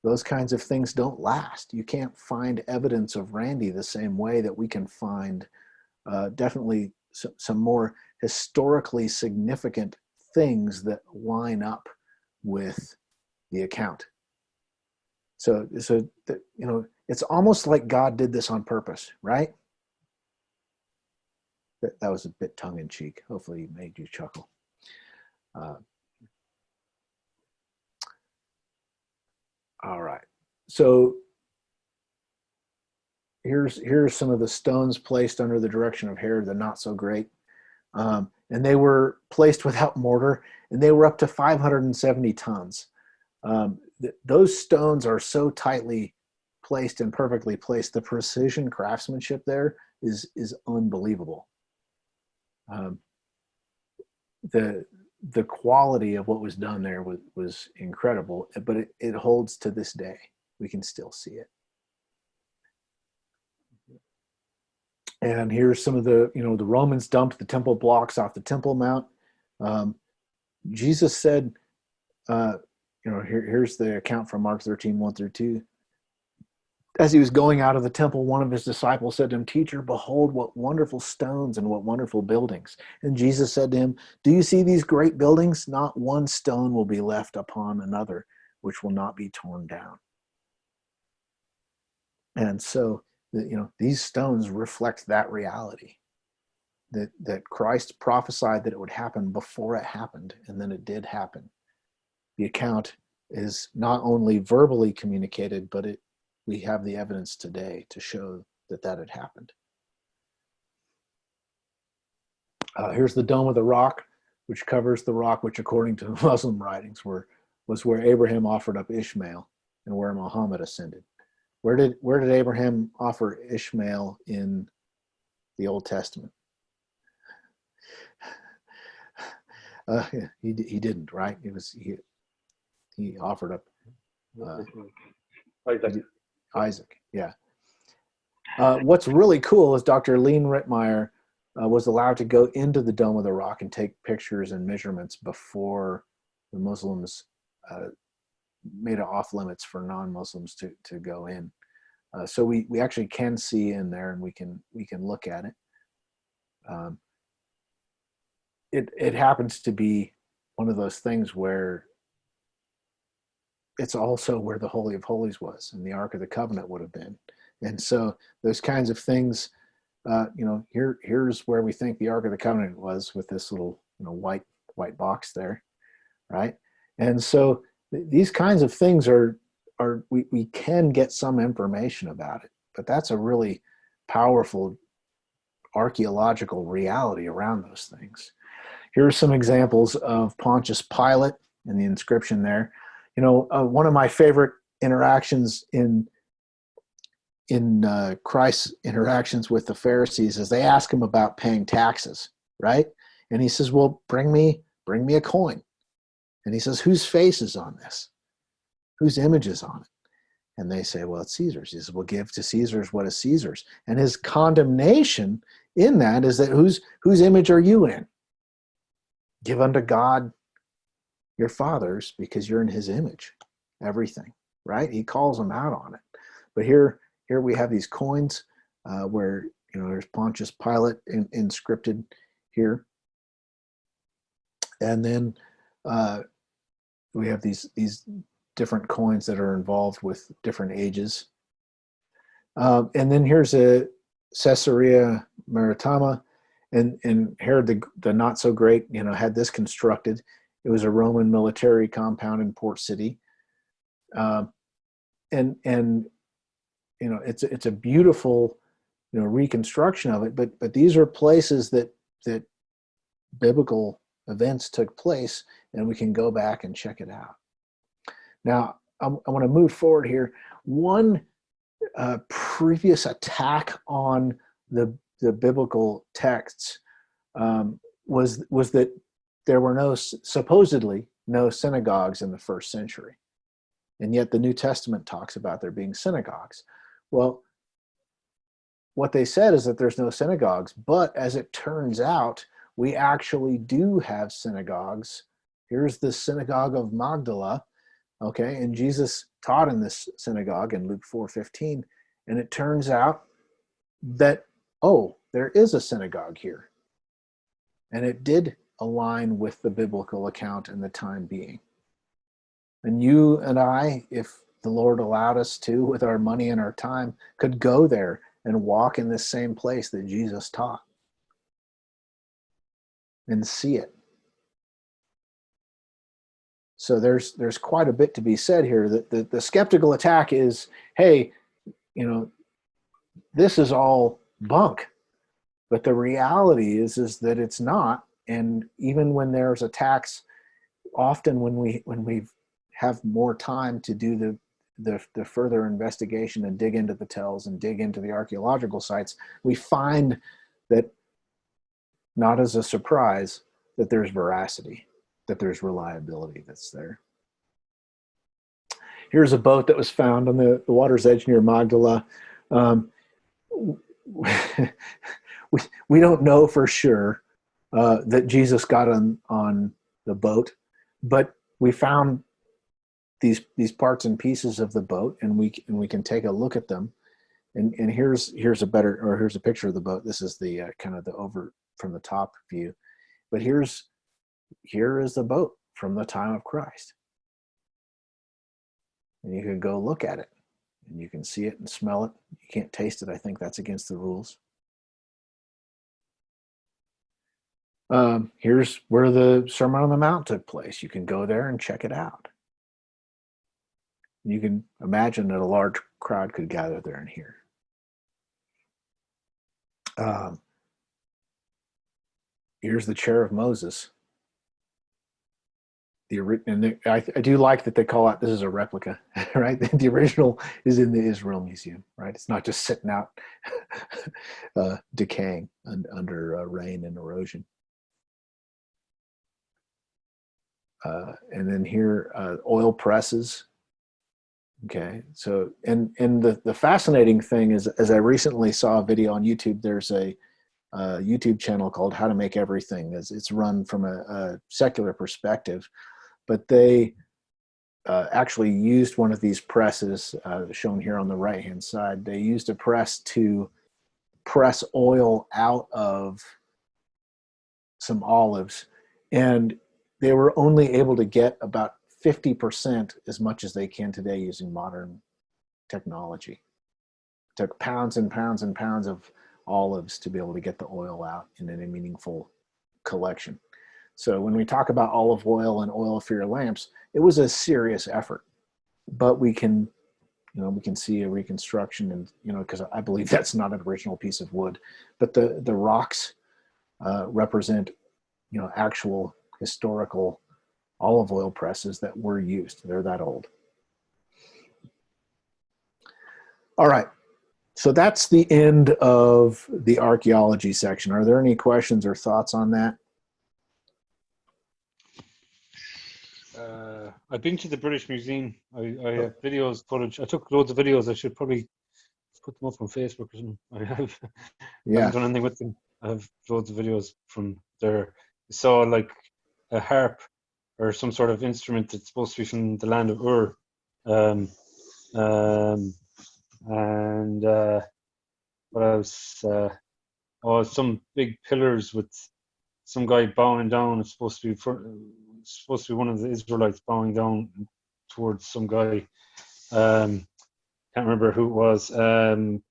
those kinds of things don't last. You can't find evidence of Randy the same way that we can find definitely some more historically significant things that line up with the account. So it's almost like God did this on purpose, right? That was a bit tongue-in-cheek. Hopefully it made you chuckle. All right. So here's some of the stones placed under the direction of Herod, the not so great. And they were placed without mortar, and they were up to 570 tons. Those stones are so tightly placed and perfectly placed. The precision craftsmanship there is unbelievable. The quality of what was done there was incredible, but it holds to this day. We can still see it. And here's some of the, the Romans dumped the temple blocks off the Temple Mount. Jesus said, here's the account from Mark 13, 1-2. As he was going out of the temple, one of his disciples said to him, "Teacher, behold, what wonderful stones and what wonderful buildings." And Jesus said to him, "Do you see these great buildings? Not one stone will be left upon another, which will not be torn down." And so, these stones reflect that reality, that Christ prophesied that it would happen before it happened, and then it did happen. The account is not only verbally communicated, but we have the evidence today to show that had happened. Here's the Dome of the Rock, which covers the rock, which according to Muslim writings was where Abraham offered up Ishmael and where Muhammad ascended. Where did Abraham offer Ishmael in the Old Testament? He didn't, right? He offered up Isaac. Yeah. What's really cool is Dr. Lean Rittmeyer was allowed to go into the Dome of the Rock and take pictures and measurements before the Muslims made it off limits for non-Muslims to go in. So we actually can see in there, and we can look at it. It happens to be one of those things where it's also where the Holy of Holies was, and the Ark of the Covenant would have been. And so those kinds of things, here's where we think the Ark of the Covenant was, with this little white box there, right? And so these kinds of things we can get some information about it, but that's a really powerful archaeological reality around those things. Here are some examples of Pontius Pilate and the inscription there. One of my favorite interactions in Christ's interactions with the Pharisees is they ask him about paying taxes, right? And he says, "Well, bring me a coin." And he says, "Whose face is on this? Whose image is on it?" And they say, "Well, it's Caesar's." He says, "Well, give to Caesar's what is Caesar's." And his condemnation in that is that whose image are you in? Give unto God your father's, because you're in his image. Everything, right? He calls them out on it. But here we have these coins where there's Pontius Pilate inscripted here, and then we have these different coins that are involved with different ages. And then here's a Caesarea Maritima, and Herod the not so great had this constructed. It was a Roman military compound in Port City, and it's a beautiful reconstruction of it. But these are places that biblical events took place, and we can go back and check it out. Now I want to move forward here. One previous attack on the biblical texts was that there were supposedly no synagogues in the first century. And yet the New Testament talks about there being synagogues. Well, what they said is that there's no synagogues, but as it turns out, we actually do have synagogues. Here's the Synagogue of Magdala, okay? And Jesus taught in this synagogue in Luke 4:15, and it turns out that, there is a synagogue here. And it did align with the biblical account in the time being. And you and I, if the Lord allowed us to, with our money and our time, could go there and walk in this same place that Jesus taught and see it. So there's quite a bit to be said here. That the skeptical attack is, hey, this is all bunk. But the reality is that it's not. And even when there's attacks, often when we have more time to do the further investigation and dig into the tells and dig into the archaeological sites, we find that, not as a surprise, that there's veracity, that there's reliability that's there. Here's a boat that was found on the water's edge near Magdala. we don't know for sure that Jesus got on the boat, but we found these parts and pieces of the boat, and we can take a look at them. And here's a picture of the boat. This is the kind of the over from the top view, but here is the boat from the time of Christ, and you can go look at it, and you can see it and smell it. You can't taste it. I think that's against the rules. Here's where the Sermon on the Mount took place. You can go there and check it out. You can imagine that a large crowd could gather there and hear. Here's the chair of Moses. I do like that they call it, this is a replica, right? The original is in the Israel Museum, right? It's not just sitting out decaying under rain and erosion. And then here, oil presses. Okay, so and the fascinating thing is, as I recently saw a video on YouTube, there's a YouTube channel called How to Make Everything. It's run from a secular perspective, but they actually used one of these presses shown here on the right-hand side. They used a press to press oil out of some olives, and they were only able to get about 50% as much as they can today using modern technology. It took pounds and pounds and pounds of olives to be able to get the oil out in a meaningful collection. So when we talk about olive oil and oil for your lamps, it was a serious effort, but we can see a reconstruction, and because I believe that's not an original piece of wood, but the rocks represent actual historical olive oil presses that were used. They're that old. All right. So that's the end of the archaeology section. Are there any questions or thoughts on that? I've been to the British Museum. I have videos, footage. I took loads of videos. I should probably put them up on Facebook or something. I haven't done anything with them. I have loads of videos from there. I saw like a harp or some sort of instrument that's supposed to be from the land of Ur. What else? Some big pillars with some guy bowing down. It's supposed to be one of the Israelites bowing down towards some guy. Can't remember who it was. And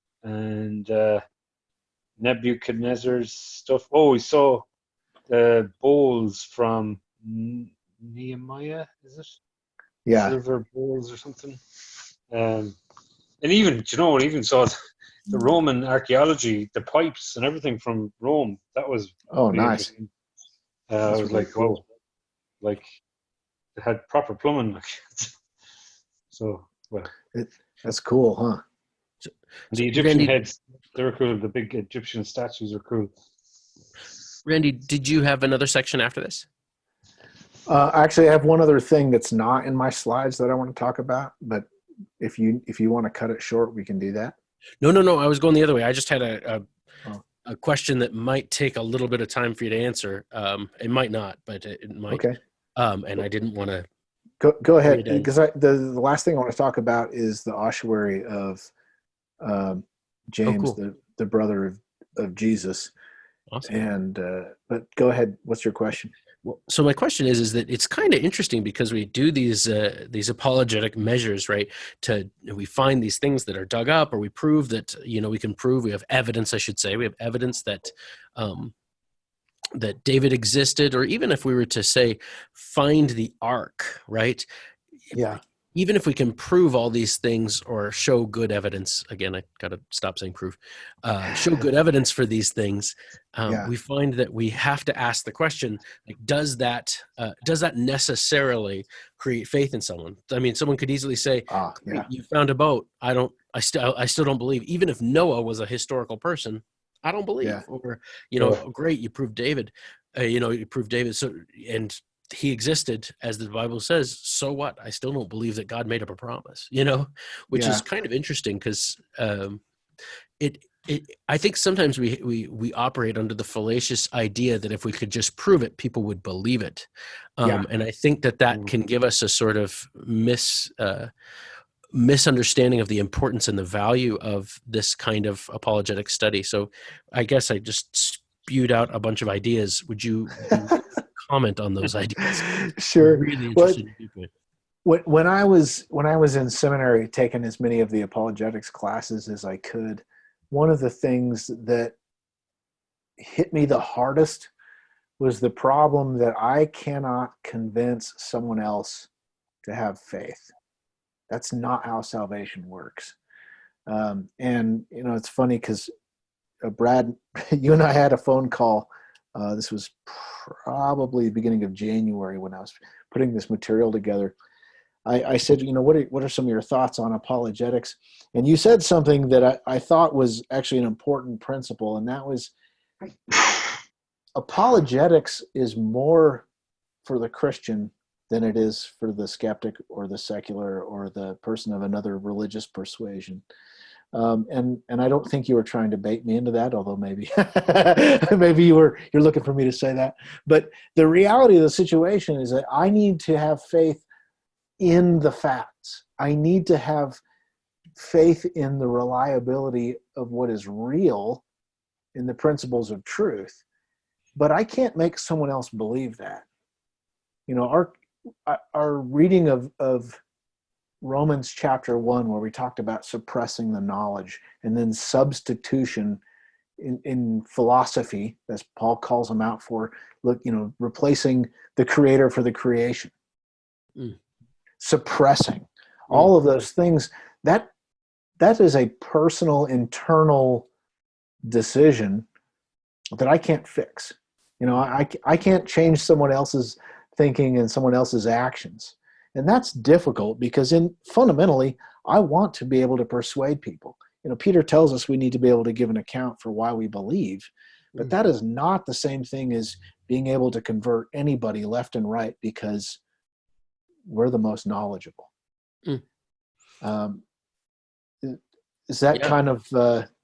Nebuchadnezzar's stuff. Oh, we saw the bowls from Nehemiah, is it? Yeah. Silver bowls or something. And even, even saw the Roman archaeology, the pipes and everything from Rome. That was nice. interesting. I was really like, cool. Whoa, like it had proper plumbing. So, well, that's cool, huh? The Egyptian heads, they were cool. The big Egyptian statues are cool. Randy, did you have another section after this? Actually, I have one other thing that's not in my slides that I want to talk about, but if you want to cut it short, we can do that. No. I was going the other way. I just had a question that might take a little bit of time for you to answer. It might not, but it might. Okay. And I didn't want to. Go ahead, because the last thing I want to talk about is the ossuary of James, the brother of Jesus. Awesome. And but go ahead. What's your question? Well, so my question is that it's kind of interesting because we do these apologetic measures, right? We find these things that are dug up, or we prove that we can prove. We have evidence, I should say. We have evidence that that David existed, or even if we were to say find the ark, right? Yeah. Even if we can prove all these things or show good evidence, again, I got to stop saying prove, show good evidence for these things, we find that we have to ask the question, like, does that necessarily create faith in someone? I mean, someone could easily say, you found a boat. I still don't believe. Even if Noah was a historical person, I don't believe. Yeah. Or, great, you proved David, you proved David. So, and he existed, as the Bible says. So what? I still don't believe that God made up a promise, which is kind of interesting because I think sometimes we operate under the fallacious idea that if we could just prove it, people would believe it. And I think that can give us a sort of misunderstanding of the importance and the value of this kind of apologetic study. So I guess I just spewed out a bunch of ideas. Would you comment on those ideas? Sure. I'm really interested in your viewpoint. When I was in seminary taking as many of the apologetics classes as I could, one of the things that hit me the hardest was the problem that I cannot convince someone else to have faith. That's not how salvation works. And it's funny because Brad, you and I had a phone call. This was probably the beginning of January when I was putting this material together. I said, what are some of your thoughts on apologetics? And you said something that I thought was actually an important principle, and that was apologetics is more for the Christian than it is for the skeptic or the secular or the person of another religious persuasion. And I don't think you were trying to bait me into that, although maybe maybe you're looking for me to say that. But the reality of the situation is that I need to have faith in the facts. I need to have faith in the reliability of what is real, in the principles of truth. But I can't make someone else believe that. Our reading of Romans chapter 1, where we talked about suppressing the knowledge and then substitution in philosophy, as Paul calls them out for, replacing the creator for the creation. Suppressing all of those things, that is a personal internal decision that I can't fix. I can't change someone else's thinking and someone else's actions, and that's difficult because fundamentally I want to be able to persuade people. Peter tells us we need to be able to give an account for why we believe, but that is not the same thing as being able to convert anybody left and right because we're the most knowledgeable. Is that kind of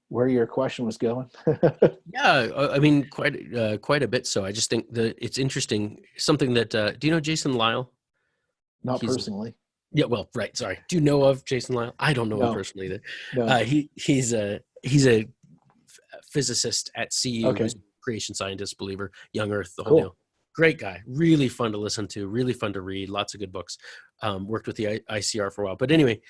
where your question was going? Yeah, I mean, quite a bit. So I just think that it's interesting. Something that do you know Jason Lyle? Not personally. Yeah, well, right. Sorry. Do you know of Jason Lyle? I don't know him personally either. No. He's a physicist at CU. Okay. Who's a creation scientist, believer, young Earth, the whole deal. Great guy. Really fun to listen to. Really fun to read. Lots of good books. Worked with the ICR for a while. But anyway,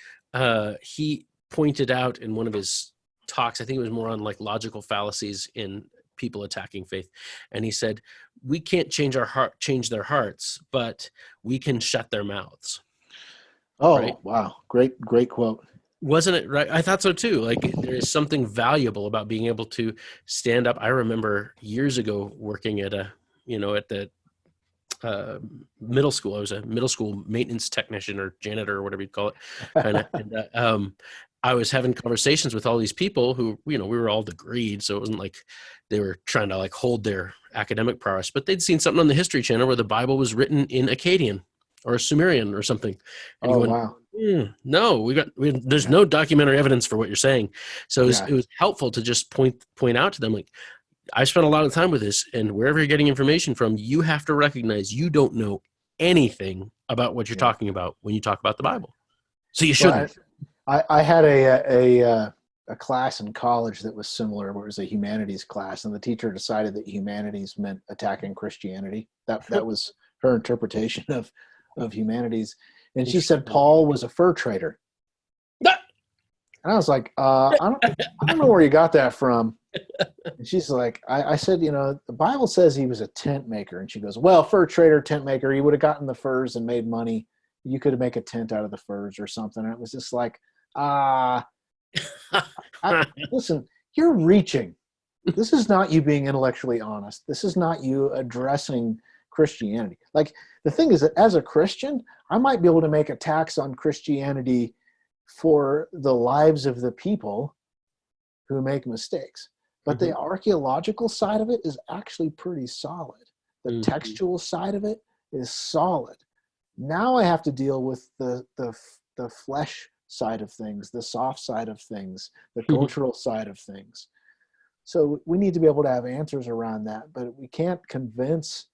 he pointed out in one of his talks, I think it was more on like logical fallacies in people attacking faith, and he said, we can't change their hearts, but we can shut their mouths. Oh, right? Wow. Great quote. Wasn't it right? I thought so too. Like there is something valuable about being able to stand up. I remember years ago working at the middle school. I was a middle school maintenance technician or janitor or whatever you'd call it. Kind of. And I was having conversations with all these people who, we were all degreed. So it wasn't like they were trying to like hold their academic prowess, but they'd seen something on the History Channel where the Bible was written in Akkadian or Sumerian or something. And wow. No, there's no documentary evidence for what you're saying. So it was helpful to just point out to them, like, I spent a lot of time with this, and wherever you're getting information from, you have to recognize you don't know anything about what you're talking about when you talk about the Bible. So you shouldn't. I had a class in college that was similar, where it was a humanities class, and the teacher decided that humanities meant attacking Christianity. That was her interpretation of humanities. And she said Paul was a fur trader. And I was like, I don't know where you got that from. And she's like, I said, the Bible says he was a tent maker. And she goes, well, fur trader, tent maker, he would have gotten the furs and made money. You could make a tent out of the furs or something. And it was just like, listen, you're reaching. This is not you being intellectually honest. This is not you addressing Christianity. Like, the thing is that as a Christian, I might be able to make attacks on Christianity for the lives of the people who make mistakes. But the archaeological side of it is actually pretty solid. The textual side of it is solid. Now I have to deal with the flesh side of things, the soft side of things, the cultural side of things. So we need to be able to have answers around that, but we can't convince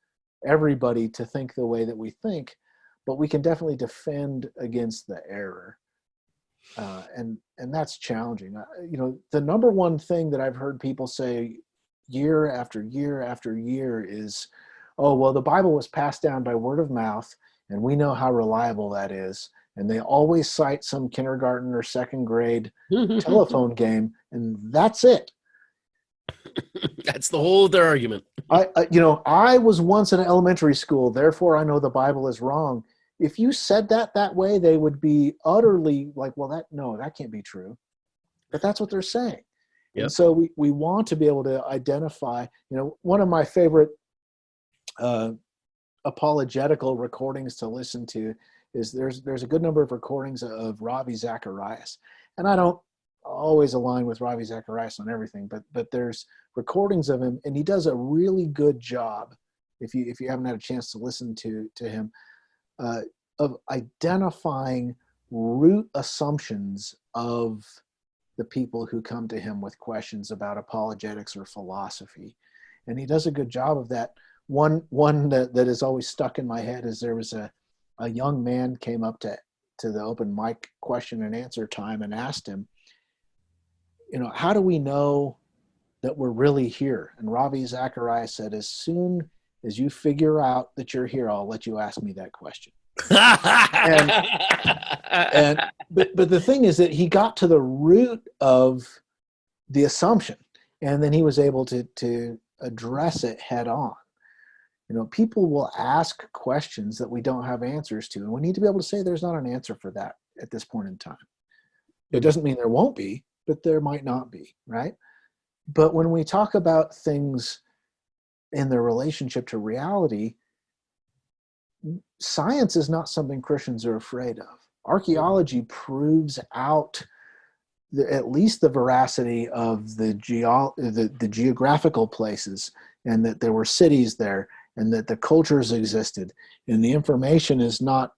everybody to think the way that we think, but we can definitely defend against the error. And that's challenging. The number one thing that I've heard people say year after year after year is, oh, well, the Bible was passed down by word of mouth, and we know how reliable that is. And they always cite some kindergarten or second grade telephone game, and that's it. That's the whole their argument. I was once in elementary school, therefore I know the Bible is wrong. If you said that way, they would be utterly like, well, that can't be true. But that's what they're saying. Yep. And so we want to be able to identify, one of my favorite apologetical recordings to listen to is there's a good number of recordings of Ravi Zacharias. And I don't always align with Ravi Zacharias on everything, but there's recordings of him, and he does a really good job, if you haven't had a chance to listen to him, of identifying root assumptions of the people who come to him with questions about apologetics or philosophy. And he does a good job of that. One that is always stuck in my head is there was a young man came up to the open mic question and answer time and asked him, how do we know that we're really here? And Ravi Zacharias said, as soon as you figure out that you're here, I'll let you ask me that question. But the thing is that he got to the root of the assumption, and then he was able to address it head on. People will ask questions that we don't have answers to, and we need to be able to say there's not an answer for that at this point in time. It doesn't mean there won't be, but there might not be, right? But when we talk about things in their relationship to reality, science is not something Christians are afraid of. Archaeology proves out at least the veracity of the geographical places, and that there were cities there, and that the cultures existed, and the information is not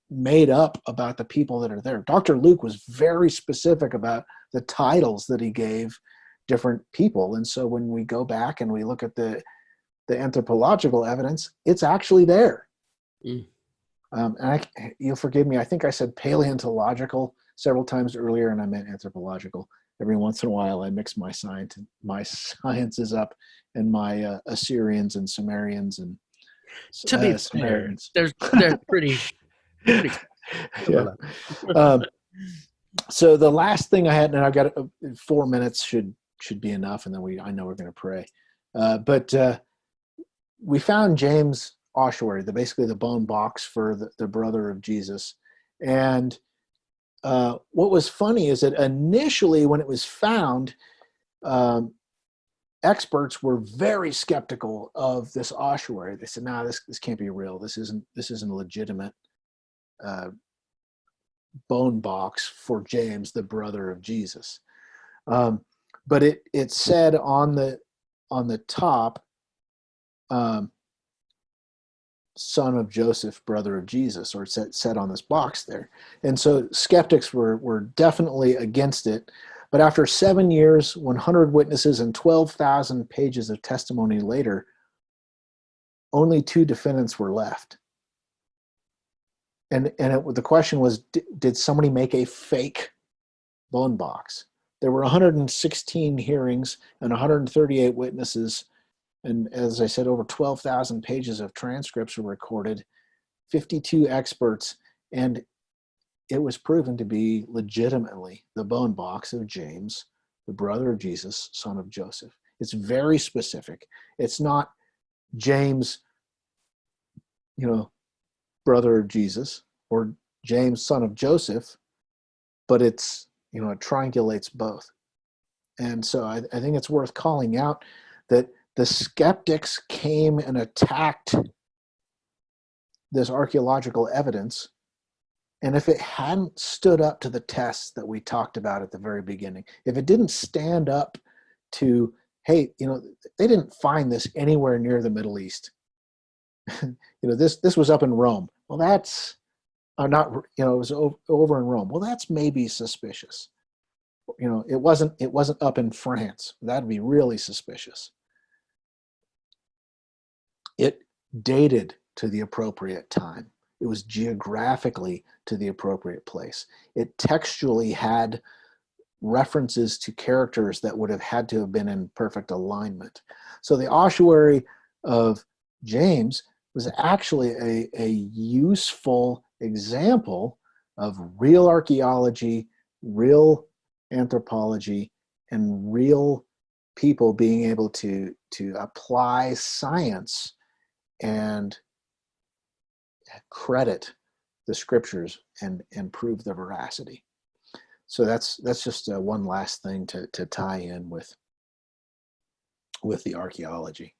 made up about the people that are there. Dr. Luke was very specific about the titles that he gave different people, and so when we go back and we look at the anthropological evidence, it's actually there. And you'll forgive me, I think I said paleontological several times earlier, and I meant anthropological. Every once in a while, I mix my sciences up, and my Assyrians and Sumerians and to be Sumerians. They're pretty. Yeah. So the last thing I had, and I've got 4 minutes should be enough, and then I know we're going to pray. But we found James' ossuary, basically the bone box for the brother of Jesus. And what was funny is that initially when it was found, experts were very skeptical of this ossuary. They said, "No, this can't be real. This isn't a legitimate bone box for James, the brother of Jesus." But it said on the top, son of Joseph, brother of Jesus, or it said on this box there. And so skeptics were definitely against it. But after 7 years, 100 witnesses, and 12,000 pages of testimony later, only 2 defendants were left. And the question was, did somebody make a fake bone box? There were 116 hearings and 138 witnesses. And as I said, over 12,000 pages of transcripts were recorded, 52 experts, and it was proven to be legitimately the bone box of James, the brother of Jesus, son of Joseph. It's very specific. It's not James, brother of Jesus, or James, son of Joseph, but it's, it triangulates both. And so I think it's worth calling out that the skeptics came and attacked this archaeological evidence. And if it hadn't stood up to the tests that we talked about at the very beginning, if it didn't stand up to, hey, they didn't find this anywhere near the Middle East. This was up in Rome. Well, that's not, it was over in Rome. Well, that's maybe suspicious. it wasn't up in France. That'd be really suspicious. It dated to the appropriate time. It was geographically to the appropriate place. It textually had references to characters that would have had to have been in perfect alignment. So the ossuary of James was actually a useful example of real archaeology, real anthropology, and real people being able to apply science and credit the scriptures and prove the veracity. So that's just one last thing to tie in with the archaeology.